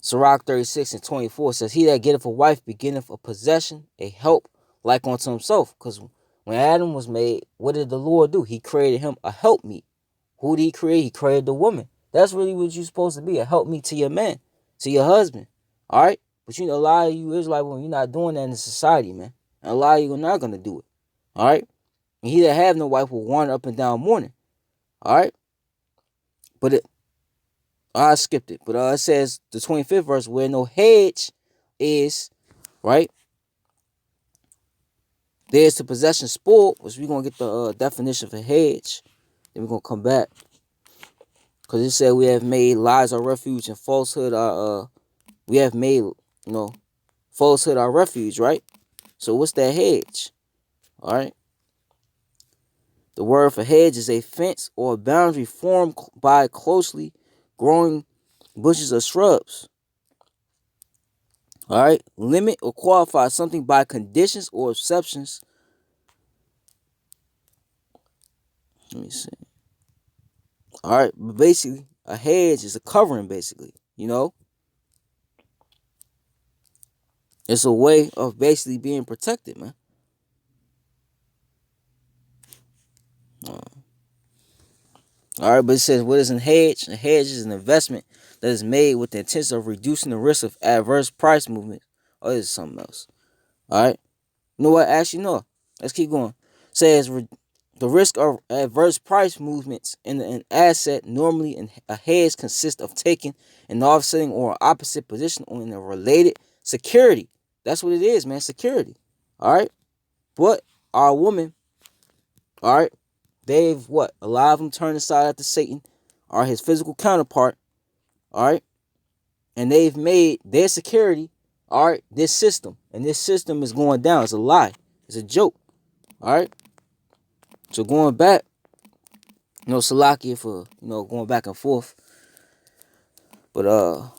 Sirach 36 and 24 says, "He that getteth a wife beginneth a possession, a help like unto himself." Because when Adam was made, what did the Lord do? He created him a helpmeet. Who did he create? He created the woman. That's really what you're supposed to be, a helpmeet to your man, to your husband. All right? But a lot of you Israelites, when you're not doing that in society, man. And a lot of you are not going to do it. All right? And he that have no wife will wander up and down mourning. All right? But I skipped it. But it says, the 25th verse, where no hedge is, right? There's the possession spoiled, which we're going to get the definition for hedge. Then we're going to come back. Because it said we have made lies our refuge and falsehood our, we have made, falsehood our refuge, right? So what's that hedge? All right. The word for hedge is a fence or a boundary formed by closely growing bushes or shrubs. All right. Limit or qualify something by conditions or exceptions. Let me see. All right. But basically, a hedge is a covering, basically. It's a way of basically being protected, man. All right, but it says, what is a hedge? A hedge is an investment that is made with the intention of reducing the risk of adverse price movement. Oh, this is something else. All right. You know what? Actually, no. Let's keep going. It says the risk of adverse price movements in an asset normally in a hedge consists of taking an offsetting or opposite position on a related security. That's what it is, man. Security. All right. But our woman, all right, they've what? A lot of them turned aside after Satan, or his physical counterpart, all right? And they've made their security, all right, this system. And this system is going down. It's a lie. It's a joke, all right? So going back, Salakia for, going back and forth. But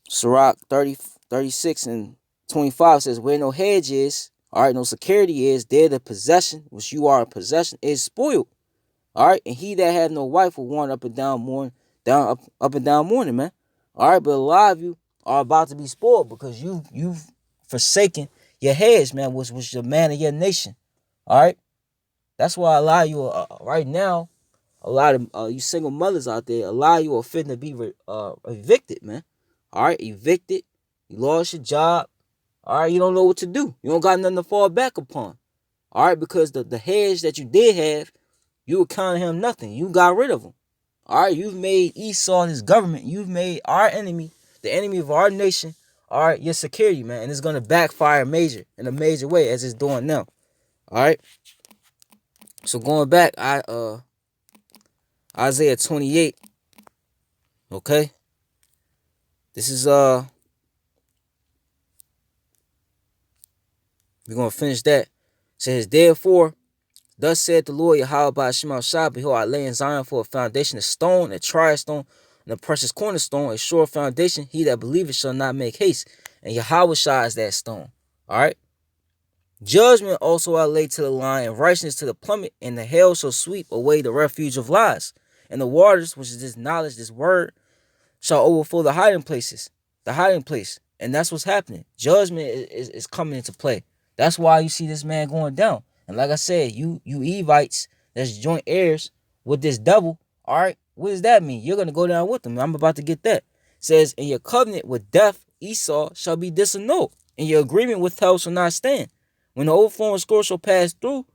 Sirach 36 and 25 says, where no hedge is, all right, no security is, there the possession, which you are in possession, is spoiled. All right, and he that have no wife will wander up and down mourning, up and down mourning, man. All right, but a lot of you are about to be spoiled because you've forsaken your hedge, man, which was the man of your nation. All right, that's why a lot of you right now, a lot of you single mothers out there, a lot of you are fitting to be evicted, man. All right, evicted. You lost your job. All right, you don't know what to do. You don't got nothing to fall back upon. All right, because the hedge that you did have, you were counting him nothing. You got rid of him. All right, you've made Esau his government. You've made our enemy, the enemy of our nation, all right, your security, man. And it's going to backfire in a major way as it's doing now. All right. So going back, Isaiah 28. Okay. This is, we're going to finish that. It says, therefore, thus said the Lord Yahweh by Shema Shah, behold, I lay in Zion for a foundation, a stone, a tried stone, and a precious cornerstone, a sure foundation. He that believeth shall not make haste. And Yahweh Shah is that stone. All right. Judgment also I lay to the line, and righteousness to the plummet, and the hail shall sweep away the refuge of lies. And the waters, which is this knowledge, this word, shall overflow the hiding place. And that's what's happening. Judgment is coming into play. That's why you see this man going down. And like I said, you Evites that's joint heirs with this devil, all right, what does that mean? You're going to go down with them. I'm about to get that. It says, in your covenant with death, Esau shall be disannulled, and your agreement with hell shall not stand. When the overflowing scourge shall pass through,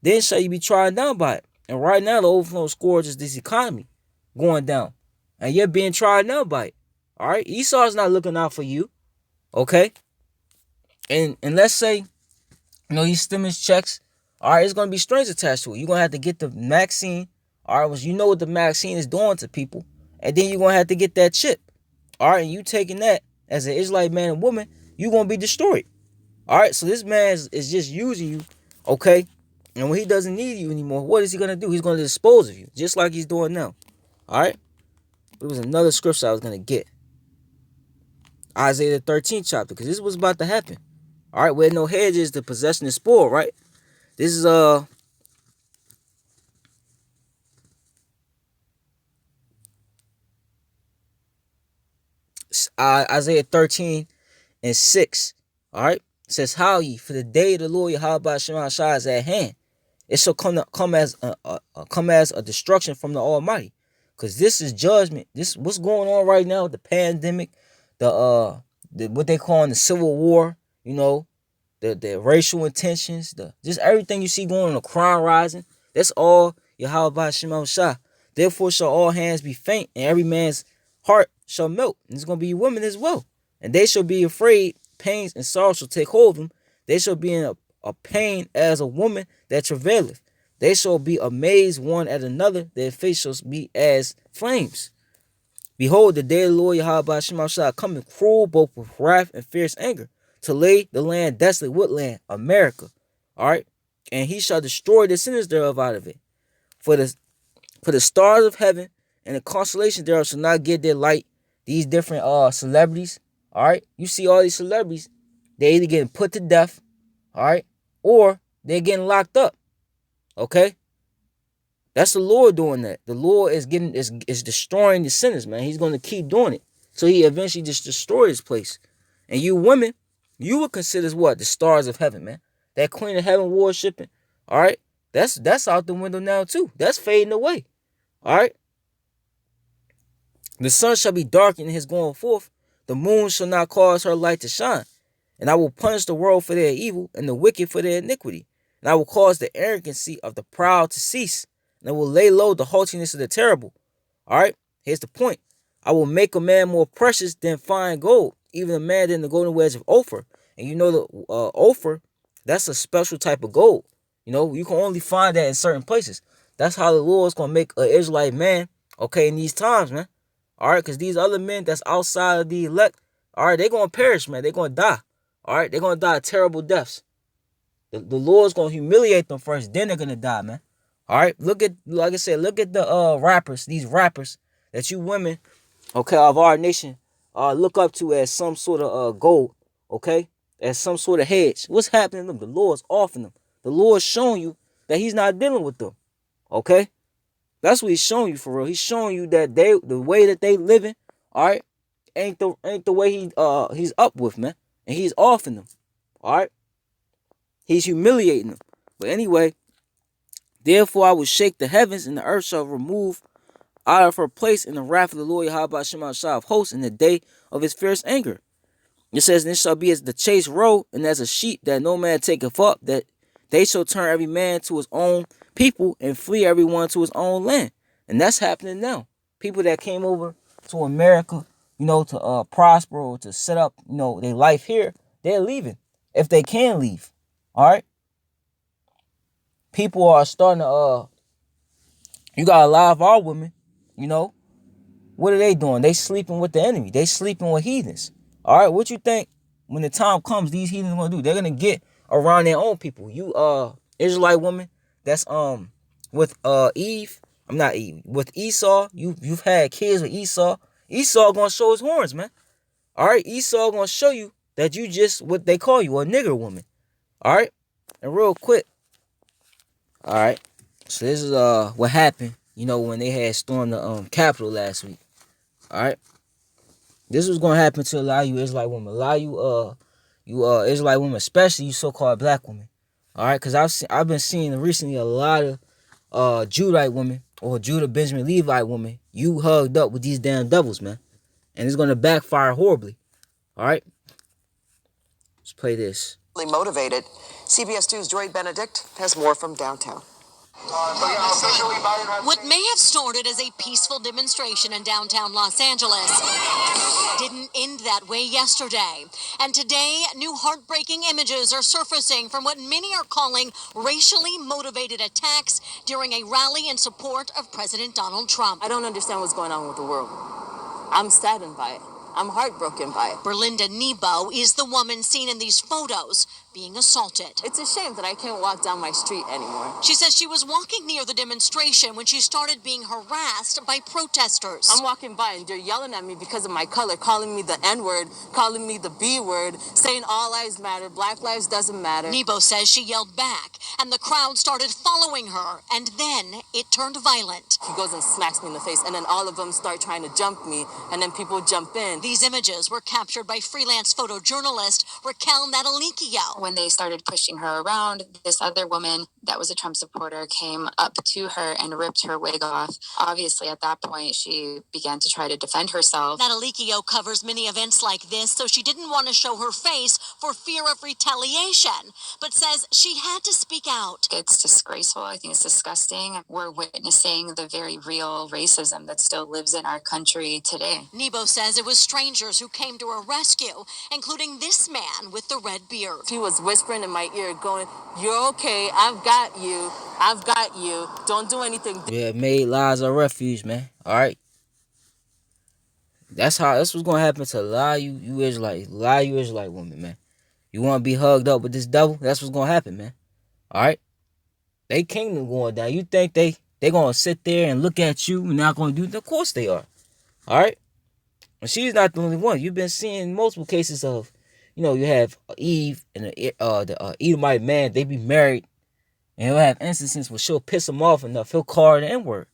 then shall you be trodden down by it. And right now, the overflowing scourge is this economy going down. And you're being trodden down by it. All right? Esau's not looking out for you. Okay? And let's say, these stimulus checks, all right, it's going to be strings attached to it. You're going to have to get the vaccine. All right? Well, you know what the vaccine is doing to people. And then you're going to have to get that chip. All right? And you taking that as an Israelite man and woman, you're going to be destroyed. All right, so this man is just using you, okay? And when he doesn't need you anymore, what is he going to do? He's going to dispose of you, just like he's doing now. All right? But it was another scripture I was going to get. Isaiah the 13th chapter, because this is what's about to happen. All right, where no hedge is, the possession is spoiled, right? This is Isaiah 13 and 6. All right? It says, how ye, for the day of the Lord Yahweh Shema Shah is at hand. It shall come as a destruction from the Almighty. Because this is judgment. This what's going on right now, the pandemic, the what they call the civil war, the racial intentions, just everything you see going on, the crime rising. That's all Yahweh Shema Shah. Therefore shall all hands be faint, and every man's heart shall melt. And it's gonna be women as well. And they shall be afraid. Pains and sorrow shall take hold of them. They shall be in a pain as a woman that travaileth. They shall be amazed one at another. Their face shall be as flames. Behold, the day of the Lord Yahweh Shema Shah coming cruel, both with wrath and fierce anger, to lay the land desolate. What land? America. All right. And he shall destroy the sinners thereof out of it. For the stars of heaven and the constellations thereof shall not give their light. These different celebrities. All right, you see all these celebrities, they're either getting put to death, all right, or they're getting locked up. Okay, that's the Lord doing that. The Lord is destroying the sinners, man. He's going to keep doing it, so he eventually just destroys this place. And you women, you would consider what? The stars of heaven, man. That queen of heaven worshiping, all right, that's out the window now too. That's fading away, all right. The sun shall be darkened in his going forth. The moon shall not cause her light to shine. And I will punish the world for their evil and the wicked for their iniquity. And I will cause the arrogancy of the proud to cease. And I will lay low the haughtiness of the terrible. All right, here's the point. I will make a man more precious than fine gold, even a man than the golden wedge of Ophir. And the Ophir, that's a special type of gold. You can only find that in certain places. That's how the Lord's gonna make an Israelite man, okay, in these times, man. All right, because these other men that's outside of the elect, all right, they're gonna perish, man. They're gonna die. All right, they're gonna die terrible deaths. The Lord's gonna humiliate them first, then they're gonna die, man. All right, look at, like I said, look at the rappers, these rappers that you women, okay, of our nation, look up to as some sort of gold, okay, as some sort of hedge. What's happening to them? The Lord's offering them. The Lord's showing you that He's not dealing with them, okay. That's what He's showing you for real. He's showing you that the way that they living, all right, ain't the way he's up with, man, and He's offering them, all right. He's humiliating them. But anyway, therefore I will shake the heavens, and the earth shall remove out of her place in the wrath of the Lord Yahweh Shema Shah of hosts in the day of His fierce anger. It says, and it shall be as the chase roe, and as a sheep that no man taketh up, that they shall turn every man to his own people, and flee everyone to his own land. And that's happening now. People that came over to America, to prosper or to set up, their life here, they're leaving. If they can leave. All right? People are starting to, you got a lot of our women, what are they doing? They sleeping with the enemy. They sleeping with heathens. All right, what you think when the time comes, these heathens gonna do? They're gonna get around their own people. You Israelite woman that's with Eve. I'm not Eve. With Esau, you've had kids with Esau. Esau gonna show his horns, man. All right, Esau gonna show you that you just what they call you, a nigger woman. All right, and real quick. All right, so this is what happened. When they had stormed the Capitol last week. All right. This was gonna happen to a lot of you Israelite women, a lot of you Israelite women, especially you so-called black women. All right, because I've been seeing recently a lot of Judite women or Judah Benjamin Levite women, you hugged up with these damn devils, man, and it's gonna backfire horribly. All right, let's play this. Motivated. CBS 2's Joy Benedict has more from downtown. What may have started as a peaceful demonstration in downtown Los Angeles didn't end that way yesterday. And today, new heartbreaking images are surfacing from what many are calling racially motivated attacks during a rally in support of President Donald Trump. I don't understand what's going on with the world. I'm saddened by it. I'm heartbroken by it. Berlinda Nebo is the woman seen in these photos being assaulted. It's a shame that I can't walk down my street anymore. She says she was walking near the demonstration when she started being harassed by protesters. I'm walking by and they're yelling at me because of my color, calling me the N-word, calling me the B-word, saying all lives matter, black lives doesn't matter. Nebo says she yelled back and the crowd started following her, and then it turned violent. He goes and smacks me in the face, and then all of them start trying to jump me, and then people jump in. These images were captured by freelance photojournalist Raquel Natalikio. When they started pushing her around, this other woman that was a Trump supporter came up to her and ripped her wig off. Obviously, at that point, she began to try to defend herself. Natalikio covers many events like this, so she didn't want to show her face for fear of retaliation, but says she had to speak out. It's disgraceful. I think it's disgusting. We're witnessing the very real racism that still lives in our country today. Nebo says it was strangers who came to her rescue, including this man with the red beard. He was whispering in my ear, going, "You're okay. I've got you. I've got you. Don't do anything." Yeah, made lies a refuge, man. All right. That's what's gonna happen to a lot of you Israelite women, man. You want to be hugged up with this devil? That's what's gonna happen, man. All right. They kingdom going down. You think they gonna sit there and look at you and not gonna do it? Of course they are. All right. And she's not the only one. You've been seeing multiple cases of, you have Eve and the Edomite man. They be married, and he'll have instances where she'll piss him off enough. He'll call her the N-word.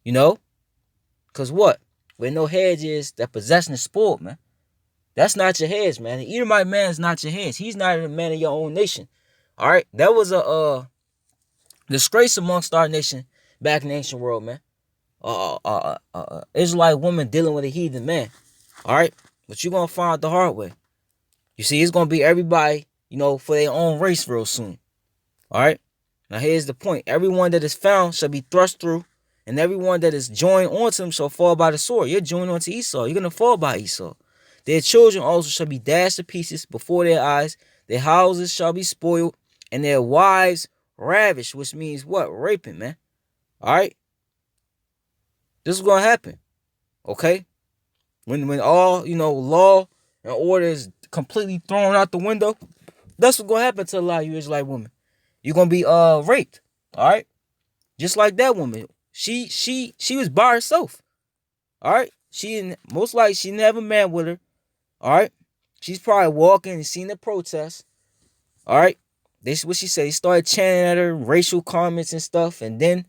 Because what? Where no hedge is, that possession is spoiled, man. That's not your hedge, man. The Edomite man is not your hedge. He's not a man of your own nation. All right? That was a disgrace amongst our nation back in the ancient world, man. Israelite woman dealing with a heathen man. All right? But you're going to find out the hard way. You see, it's going to be everybody, for their own race real soon. All right? Now, here's the point. Everyone that is found shall be thrust through, and everyone that is joined onto them shall fall by the sword. You're joined onto Esau. You're going to fall by Esau. Their children also shall be dashed to pieces before their eyes. Their houses shall be spoiled, and their wives ravished, which means what? Raping, man. All right? This is gonna happen. Okay? When all, law and order is completely thrown out the window, that's what's gonna happen to a lot of you Israelite women. You're gonna be raped. All right? Just like that woman. She was by herself. All right? Most likely she didn't have a man with her. All right? She's probably walking and seeing the protest. All right? This is what she said. He started chanting at her, racial comments and stuff, and then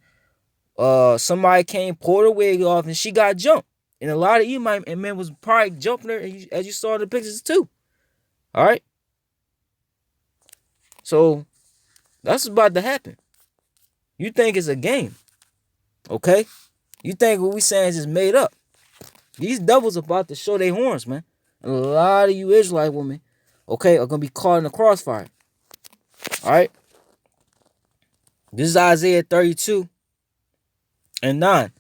somebody came, pulled her wig off, and she got jumped. And a lot of Edomite men was probably jumping her, as you saw in the pictures too. All right? So that's what's about to happen. You think it's a game, okay? You think what we saying is just made up. These devils about to show their horns, man. And a lot of you Israelite women, okay, are going to be caught in the crossfire. All right? This is Isaiah 32 and 9. It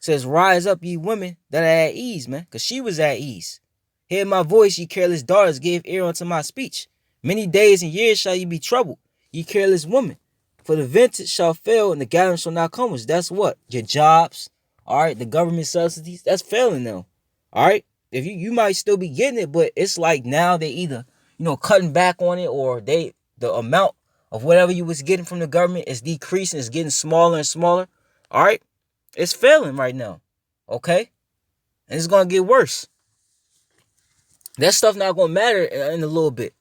says, rise up, ye women that are at ease, man. Because she was at ease. Hear my voice, ye careless daughters, give ear unto my speech. Many days and years shall ye be troubled, ye careless women. For the vintage shall fail, and the gathering shall not come. That's what? Your jobs, all right? The government subsidies, that's failing now, all right? If you might still be getting it, but it's like now they either, cutting back on it, or the amount of whatever you was getting from the government is decreasing, it's getting smaller and smaller, all right? It's failing right now, okay? And it's going to get worse. That stuff not going to matter in a little bit.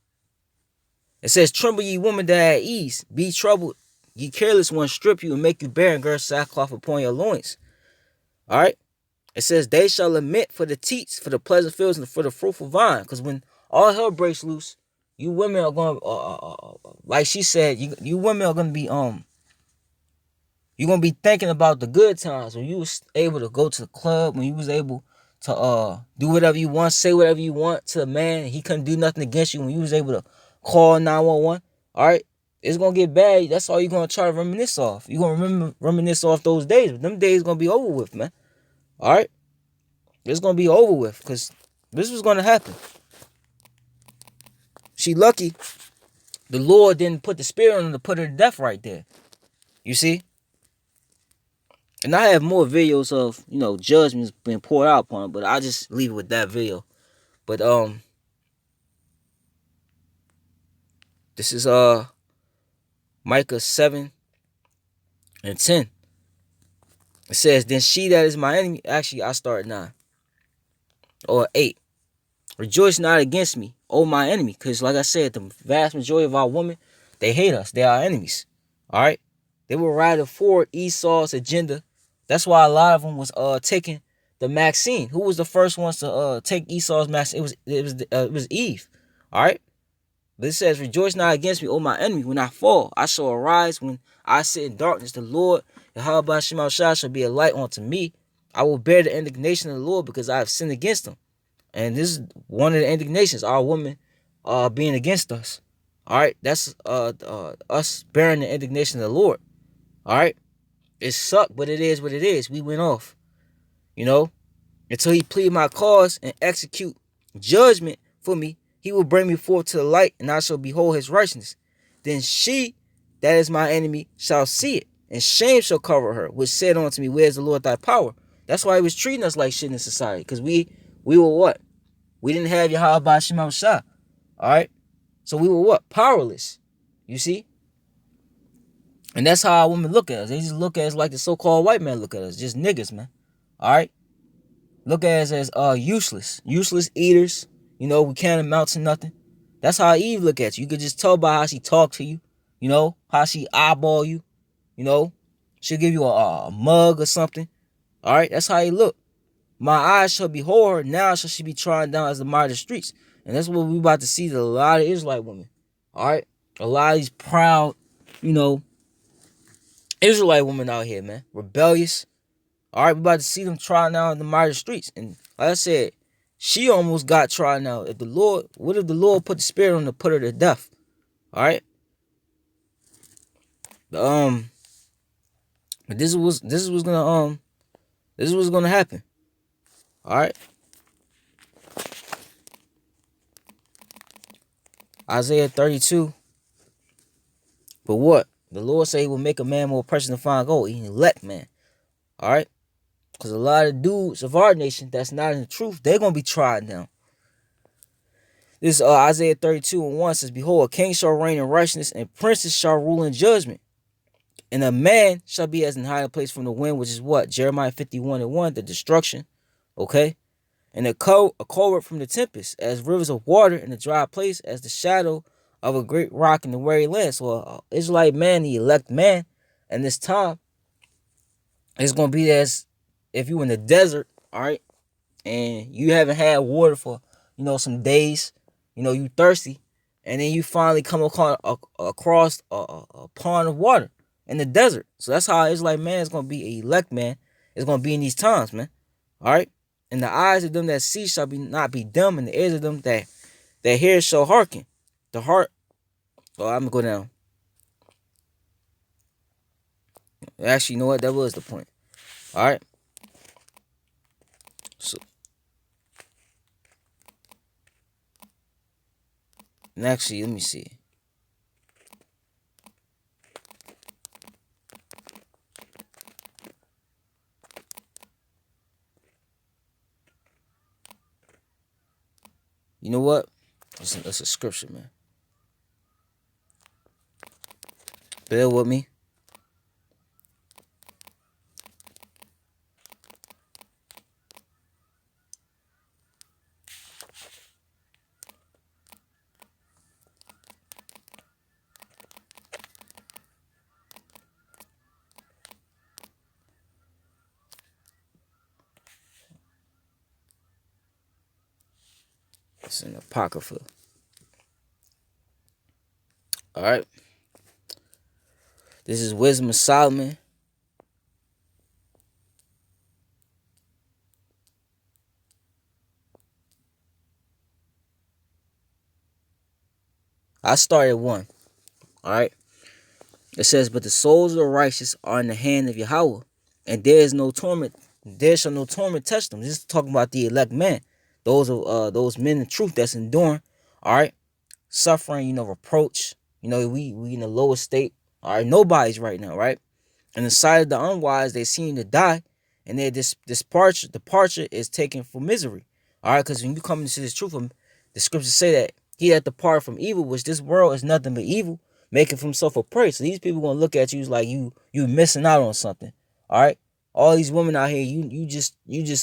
It says, tremble ye women that are at ease, be troubled, ye careless ones, strip you and make you barren, gird sackcloth upon your loins. All right? It says, they shall lament for the teats, for the pleasant fields, and for the fruitful vine. Because when all hell breaks loose, you women are going to, like she said, you women are going to be, you're going to be thinking about the good times when you was able to go to the club, when you was able to do whatever you want, say whatever you want to a man, and he couldn't do nothing against you, when you was able to call 911. All right? It's going to get bad. That's all you're going to try to reminisce off. You're going to reminisce off those days. But them days going to be over with, man. All right? It's going to be over with, because this was going to happen. She lucky the Lord didn't put the spirit on her to put her to death right there. You see? And I have more videos of, judgments being poured out upon her, but I'll just leave it with that video. But, this is, Micah 7 and 10. It says, then she that is my enemy, actually, I start 9. Or 8. Rejoice not against me, O my enemy. Because like I said, the vast majority of our women, they hate us. They are our enemies. All right? They were riding forward Esau's agenda. That's why a lot of them was taking the Maxine. Who was the first ones to take Esau's Maxine? It was Eve. All right? But it says, rejoice not against me, O my enemy. When I fall, I shall arise. When I sit in darkness, the Lord, Yahweh Shema Shah, shall be a light unto me. I will bear the indignation of the Lord, because I have sinned against him. And this is one of the indignations, our women being against us. All right? That's us bearing the indignation of the Lord. All right? It sucked, but it is what it is. We went off, until he plead my cause and execute judgment for me. He will bring me forth to the light, and I shall behold his righteousness. Then she that is my enemy shall see it, and shame shall cover her, which said unto me, where is the Lord thy power? That's why he was treating us like shit in society, because we were what? We didn't have Yahweh Shema Shah. All right? So we were what? Powerless. You see? And that's how our women look at us. They just look at us like the so-called white man look at us. Just niggas, man. All right? Look at us as useless. Useless eaters. We can't amount to nothing. That's how Eve look at you. You could just tell by how she talk to you. How she eyeball you. She'll give you a mug or something. All right? That's how you look. My eyes shall behold her. Now shall she be trodden down as the mighty streets. And that's what we about to see to a lot of Israelite women. All right? A lot of these proud, Israelite women out here, man. Rebellious. All right? We about to see them trodden down in the mighty streets. And like I said, she almost got trodden out. What if the Lord put the spirit on her to put her to death? All right? But this was gonna happen. All right. Isaiah 32. But what? The Lord say he will make a man more precious than fine gold. He elect man. All right? Because a lot of dudes of our nation that's not in the truth, they're going to be tried now. This Isaiah 32:1 says, behold, a king shall reign in righteousness, and princes shall rule in judgment. And a man shall be as an hiding place from the wind, which is what? Jeremiah 51:1, the destruction. Okay? And a covert from the tempest, as rivers of water in a dry place, as the shadow of a great rock in the weary land. So Israelite man, the elect man, and this time, it's going to be as if you in the desert, all right, and you haven't had water for, some days, you thirsty, and then you finally come across a pond of water in the desert. So that's how Israelite man is going to be, an elect man. It's going to be in these times, man. All right? And the eyes of them that see shall not be dumb, and the ears of them that hear shall hearken. The heart, I'm going to go down. Actually, you know what? That was the point. All right? So, and actually, let me see. You know what? That's a scripture, man. Bear with me. It's in Apocrypha. All right. This is Wisdom of Solomon. I started 1. All right. It says, but the souls of the righteous are in the hand of Yahweh, and there is no torment. There shall no torment touch them. This is talking about the elect men. Those men of truth that's enduring. All right. Suffering, reproach. We in the lowest state. All right. Nobody's right now, right? And the sight of the unwise, they seem to die, and their departure is taken for misery. All right, because when you come into this truth, the scriptures say that he that depart from evil, which this world is nothing but evil, making for himself a prey. So these people gonna look at you like you missing out on something. All right, all these women out here, you just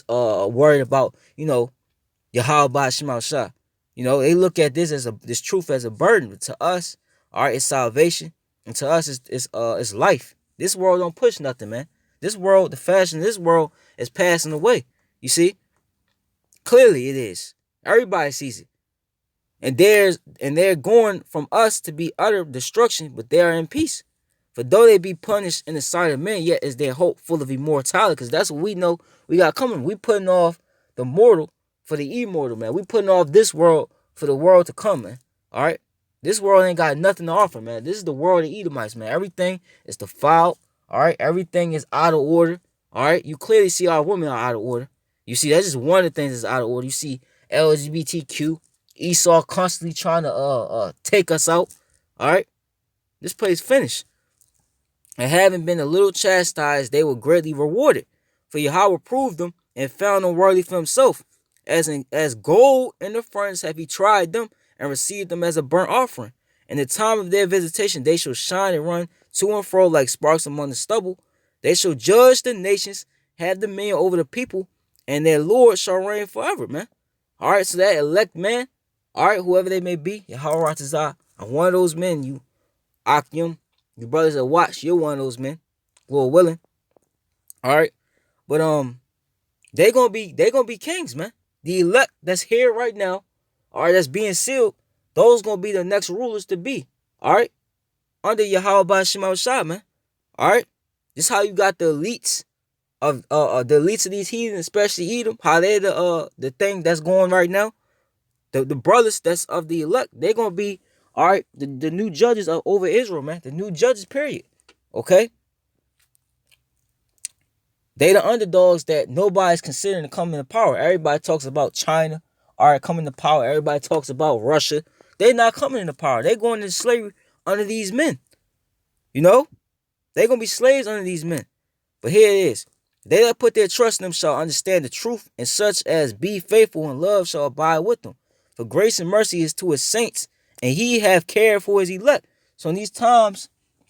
worried about Yahweh Shema Shah. They look at this truth as a burden, but to us, all right, it's salvation, and to us, it's life. This world don't push nothing, man. This world, the fashion of this world is passing away. You see? Clearly it is. Everybody sees it. And they're going from us to be utter destruction, but they are in peace. For though they be punished in the sight of men, yet is their hope full of immortality. Because that's what we know we got coming. We putting off the mortal for the immortal, man. We putting off this world for the world to come, man. All right? This world ain't got nothing to offer, man. This is the world of Edomites, man. Everything is defiled. All right? Everything is out of order. All right? You clearly see our women are out of order. You see, that's just one of the things that's out of order. You see LGBTQ, Esau constantly trying to take us out. All right? This place finished. And having been a little chastised, they were greatly rewarded. For Yahweh proved them and found them worthy for himself. As gold in the furnace have he tried them, and received them as a burnt offering. In the time of their visitation, they shall shine and run to and fro like sparks among the stubble. They shall judge the nations, have dominion over the people, and their Lord shall reign forever, man. All right, so that elect man, all right, whoever they may be, Yahweh Ratazah, I'm one of those men, you Akim, you brothers that watch, you're one of those men, Lord willing. All right, but they gonna be kings, man. The elect that's here right now, all right, that's being sealed, those gonna be the next rulers to be, all right, under Yahweh Shema Shah, man. All right, this is how you got the elites of these heathens, especially Edom, how they're the thing that's going right now. The brothers that's of the elect, they're gonna be all right. The new judges over Israel, man. The new judges, period. Okay. They the underdogs that nobody's considering to come into power. Everybody talks about China, all right, coming to power. Everybody talks about Russia. They're not coming into power. They're going into slavery under these men. You know, they're going to be slaves under these men. But here it is. They that put their trust in them shall understand the truth, and such as be faithful in love shall abide with them. For grace and mercy is to his saints, and he have cared for his elect. So in these times,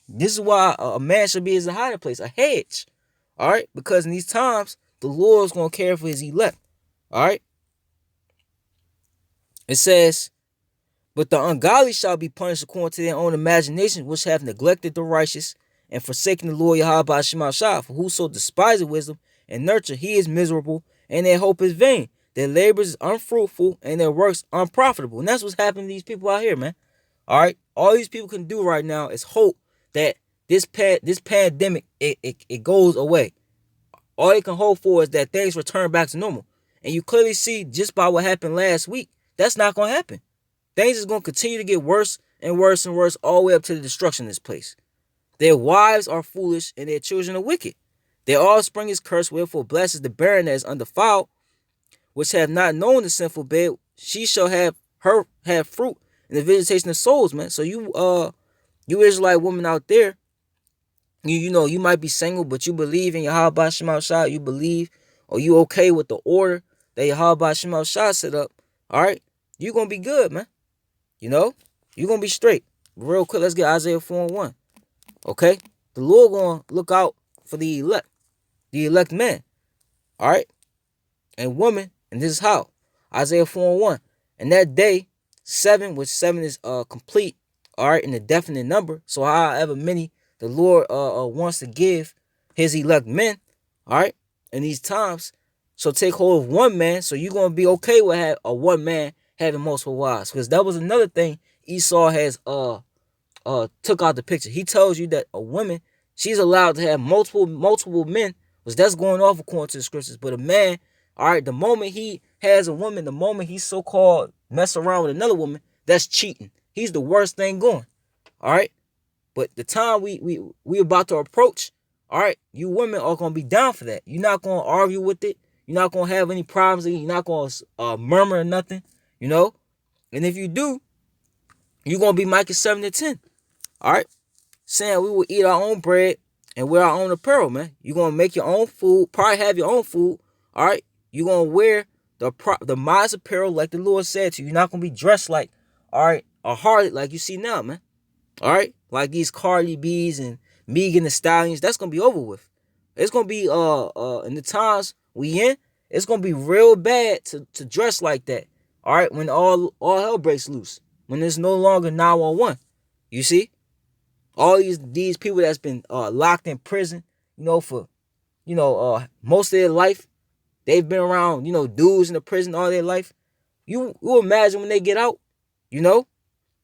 this is why a man should be his hiding place, a hedge. All right? Because in these times, the Lord's going to care for his elect. All right? It says, but the ungodly shall be punished according to their own imagination, which have neglected the righteous and forsaken the Lord Yahweh Shema Shah. For whoso despises wisdom and nurture, he is miserable, and their hope is vain. Their labor is unfruitful, and their works unprofitable. And that's what's happening to these people out here, man. All right? All these people can do right now is hope that this pandemic, it goes away. All they can hope for is that things return back to normal. And you clearly see just by what happened last week, that's not going to happen. Things is going to continue to get worse and worse and worse all the way up to the destruction of this place. Their wives are foolish and their children are wicked. Their offspring is cursed, wherefore blessed is the barren that is undefiled, which have not known the sinful bed. She shall have fruit in the visitation of souls, man. So you Israelite woman out there, you know, you might be single, but you believe in Yahweh Shema Shah. You believe, or you okay with the order that Yahweh Shema Shah set up. All right, you're going to be good, man. You know, you're going to be straight. Real quick, let's get Isaiah 4:1. Okay? The Lord going to look out for the elect men. All right? And woman, and this is how. Isaiah 4:1. And that day, 7, which 7 is complete, all right, in a definite number. So however many the Lord wants to give his elect men, all right, in these times. So take hold of one man. So you're going to be okay with a one man having multiple wives, because that was another thing Esau has took out the picture. He tells you that a woman, she's allowed to have multiple men, because that's going off according to the scriptures. But a man, all right, the moment he has a woman, the moment he so-called mess around with another woman, that's cheating. He's the worst thing going. All right, but the time we about to approach, all right, you women are gonna be down for that. You're not gonna argue with it. You're not gonna have any problems. You're not gonna murmur or nothing. You know, and if you do, you're going to be Micah 7:10. All right? Saying we will eat our own bread and wear our own apparel, man. You're going to make your own food, probably have your own food. All right? You're going to wear the modest apparel like the Lord said to you. You're not going to be dressed like, all right, a harlot like you see now, man. All right? Like these Cardi B's and Megan Thee Stallions. That's going to be over with. It's going to be, in the times we in, it's going to be real bad to dress like that. All right, when all hell breaks loose, when there's no longer 911, you see, all these people that's been locked in prison, you know, for, you know, most of their life, they've been around, you know, dudes in the prison all their life. You imagine when they get out, you know,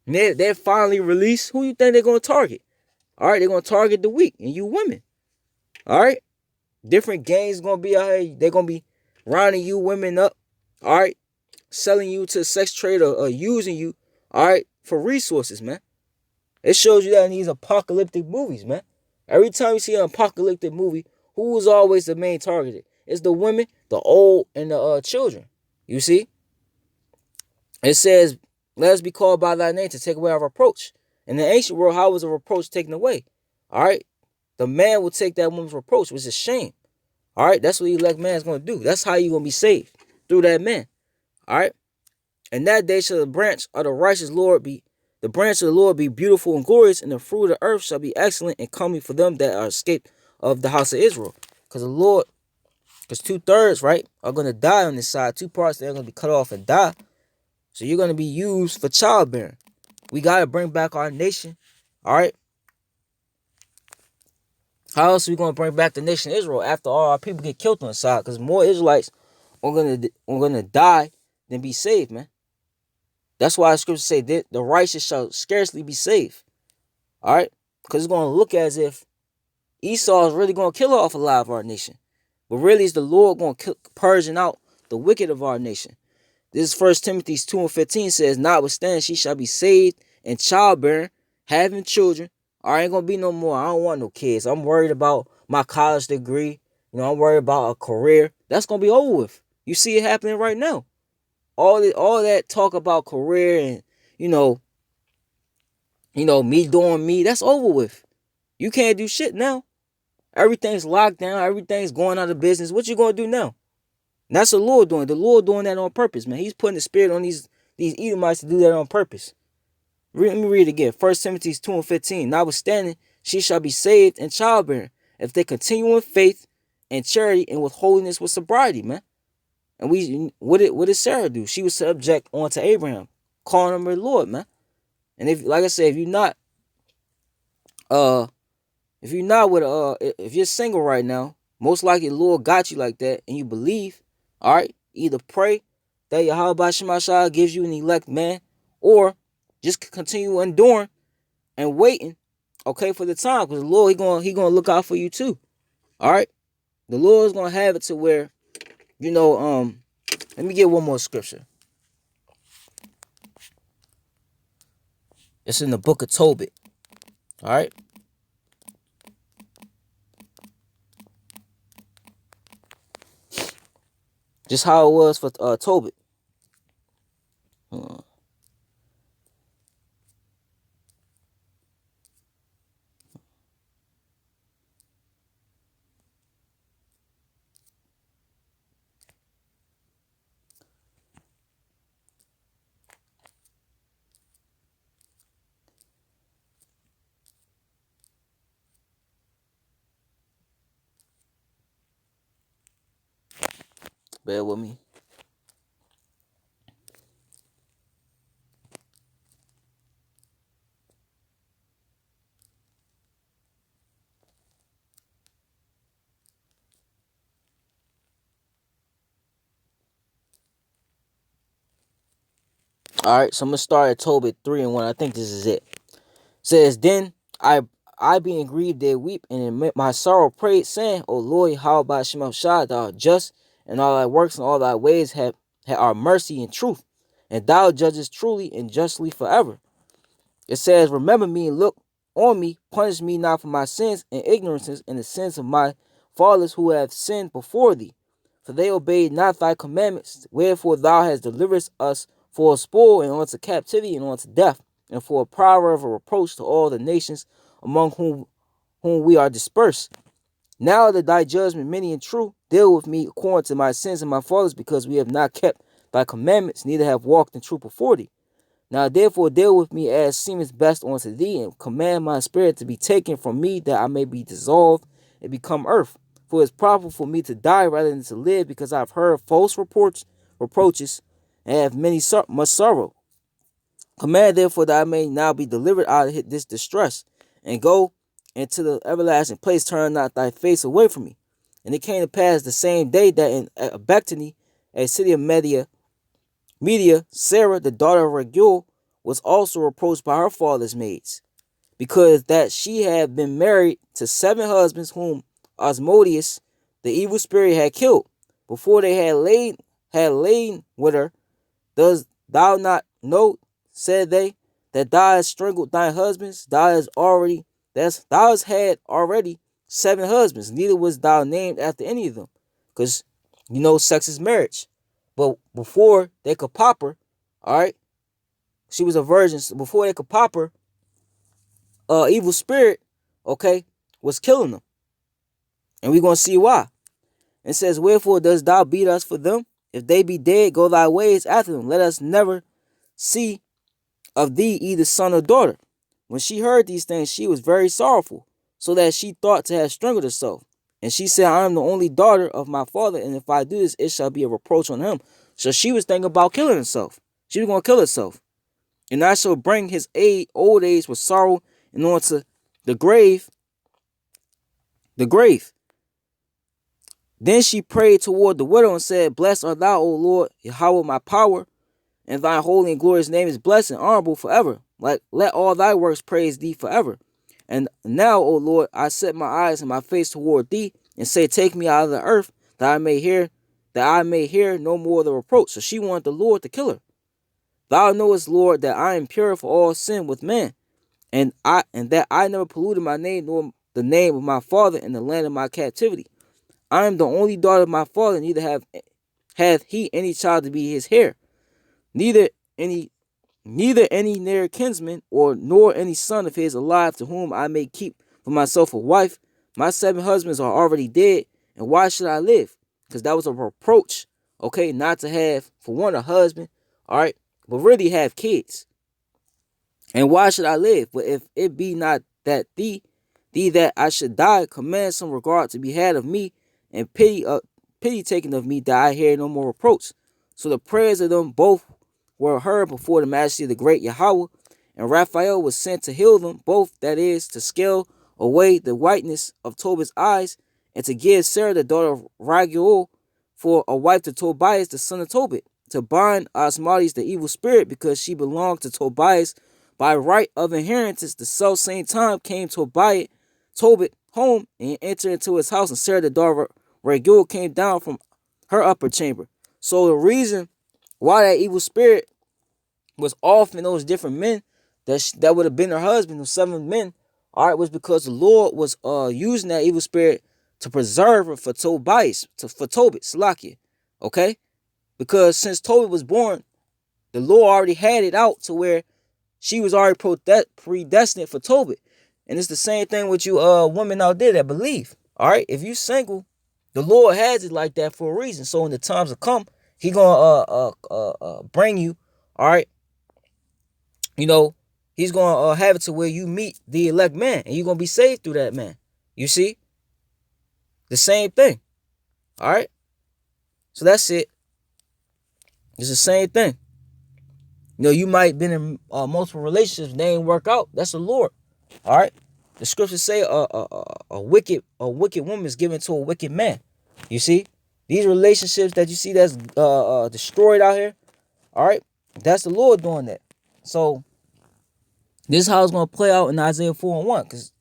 they're finally released. Who you think they're gonna target? All right, they're gonna target the weak and you women. All right, different gangs gonna be out here. They're gonna be rounding you women up. All right. Selling you to a sex trade or using you, all right, for resources, man. It shows you that in these apocalyptic movies, man. Every time you see an apocalyptic movie, who is always the main targeted? It's the women, the old, and the children. You see? It says, let us be called by thy name to take away our reproach. In the ancient world, how was a reproach taken away? All right? The man will take that woman's reproach, which is shame. All right? That's what the elect man is going to do. That's how you're going to be saved, through that man. All right, and that day shall the branch of the righteous Lord be, the branch of the Lord be beautiful and glorious, and the fruit of the earth shall be excellent and comely for them that are escaped of the house of Israel. Because the Lord, because 2/3, right, are going to die on this side. 2 parts, they're going to be cut off and die. So you're going to be used for childbearing. We got to bring back our nation. All right. How else are we going to bring back the nation of Israel after all our people get killed on the side? Because more Israelites are going to die than be saved, man. That's why the scriptures say that the righteous shall scarcely be saved. All right? Because it's going to look as if Esau is really going to kill off a lot of our nation. But really, it's the Lord going to purging out the wicked of our nation. This is 1 Timothy 2:15 says, notwithstanding, she shall be saved in childbearing, having children. I ain't going to be no more. I don't want no kids. I'm worried about my college degree. You know, I'm worried about a career. That's going to be over with. You see it happening right now. All that talk about career and, you know, me doing me, that's over with. You can't do shit now. Everything's locked down. Everything's going out of business. What you gonna do now? And that's the Lord doing. The Lord doing that on purpose, man. He's putting the spirit on these Edomites to do that on purpose. Let me read it again. 1 Timothy 2:15. Notwithstanding, she shall be saved in childbearing if they continue in faith and charity and with holiness with sobriety, man. And what did Sarah do? She was subject unto Abraham, calling him her Lord, man. And if, like I said, if you're not if you're single right now, most likely the Lord got you like that, and you believe, all right, either pray that Yahweh Shemashah gives you an elect man, or just continue enduring and waiting, okay, for the time, because the Lord, he gonna look out for you too. All right, the Lord is gonna have it to where, let me get one more scripture. It's in the book of Tobit. All right. Just how it was for Tobit. Bear with me. All right, so I'm gonna start at Tobit 3:1. I think this is it. Says, then I being grieved did weep, and in my sorrow prayed, saying, O Lord, how by Shem Shah, thou art just, and all thy works and all thy ways have our mercy and truth, and thou judgest truly and justly forever. It says, remember me and look on me, punish me not for my sins and ignorances and the sins of my fathers who have sinned before thee. For they obeyed not thy commandments, wherefore thou hast delivered us for a spoil and unto captivity and unto death, and for a proverb of a reproach to all the nations among whom we are dispersed. Now that thy judgment many and true, deal with me according to my sins and my fathers, because we have not kept thy commandments, neither have walked in truth before thee. Now therefore deal with me as seemeth best unto thee, and command my spirit to be taken from me, that I may be dissolved and become earth. For it is proper for me to die rather than to live, because I have heard false reproaches, and have much sorrow. Command therefore that I may now be delivered out of this distress, and go into the everlasting place, turn not thy face away from me. And it came to pass the same day that in Bethany, a city of Media, Sarah, the daughter of Raguel, was also reproached by her father's maids, because that she had been married to 7 husbands whom Asmodeus, the evil spirit, had killed, before they had lain with her. Does thou not know, said they, that thou hast strangled thy husbands? Thou hast had already 7 husbands, neither was thou named after any of them. Because, sex is marriage. But before they could pop her, all right, she was a virgin. So before they could pop her, evil spirit, okay, was killing them. And we're going to see why. It says, wherefore dost thou beat us for them? If they be dead, go thy ways after them. Let us never see of thee either son or daughter. When she heard these things, she was very sorrowful, so that she thought to have strangled herself. And she said, I am the only daughter of my father, and if I do this, it shall be a reproach on him. So she was thinking about killing herself. She was going to kill herself. And I shall bring his old age with sorrow, and onto the grave. Then she prayed toward the widow and said, blessed art thou, O Lord, Yahweh my power, and thy holy and glorious name is blessed and honorable forever. Let all thy works praise thee forever. And now, O Lord, I set my eyes and my face toward thee, and say, take me out of the earth, that I may hear no more of the reproach. So she wanted the Lord to kill her. Thou knowest, Lord, that I am pure for all sin with man, and that I never polluted my name nor the name of my father in the land of my captivity. I am the only daughter of my father, neither hath he any child to be his heir, neither any near kinsman nor any son of his alive, to whom I may keep for myself a wife. My 7 husbands are already dead, and why should I live? Because that was a reproach, okay, not to have, for one, a husband, all right, but really have kids. And why should I live? But if it be not that thee that I should die, command some regard to be had of me, and pity taken of me, that I hear no more reproach. So the prayers of them both were heard before the majesty of the great Yahweh, and Raphael was sent to heal them both, that is, to scale away the whiteness of Tobit's eyes, and to give Sarah the daughter of Raguel for a wife to Tobias the son of Tobit, to bind Asmodeus the evil spirit, because she belonged to Tobias by right of inheritance. The self same time came Tobit home and entered into his house, and Sarah the daughter of Raguel came down from her upper chamber. So the reason why that evil spirit was off in those different men that would have been her husband, those 7 men, all right, was because the Lord was using that evil spirit to preserve her for Tobias, for Tobit, Salakia, okay? Because since Tobit was born, the Lord already had it out to where she was already predestined for Tobit. And it's the same thing with you women out there that believe, all right? If you single, the Lord has it like that for a reason. So when the times will come, he gonna bring you, all right, you know, he's gonna have it to where you meet the elect man, and you're gonna be saved through that man. You see, the same thing, all right. So that's it. It's the same thing. You know, you might have been in multiple relationships, they ain't work out. That's the Lord, all right. The scriptures say a wicked woman is given to a wicked man. You see, these relationships that you see that's destroyed out here, all right, that's the Lord doing that. So this is how it's going to play out in Isaiah 4:1. Because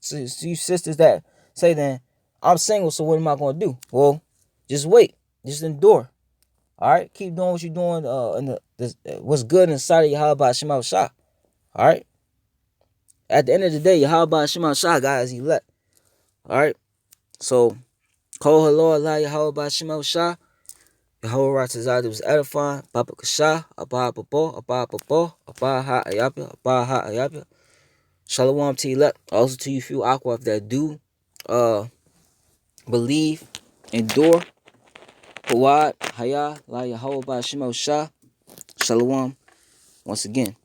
you sisters that say, then, I'm single, so what am I going to do? Well, just wait. Just endure. All right? Keep doing what you're doing what's good inside of Yahweh Hashem Shah. All right? At the end of the day, Yahweh Hashem Shah, guys, elect. All right? So, call her Lord, Allah, Yahweh Hashem Shah. Yahweh Ratazadi was edifying. Baba Kasha, Abba Babo, Abba Babo, Abba Ha Ayabia, Abba Ha Ayabia. Shalom to elect. Also to you few Aquaf that do believe, endure. Fawad, Haya, La Yahweh Shah. Shalom once again.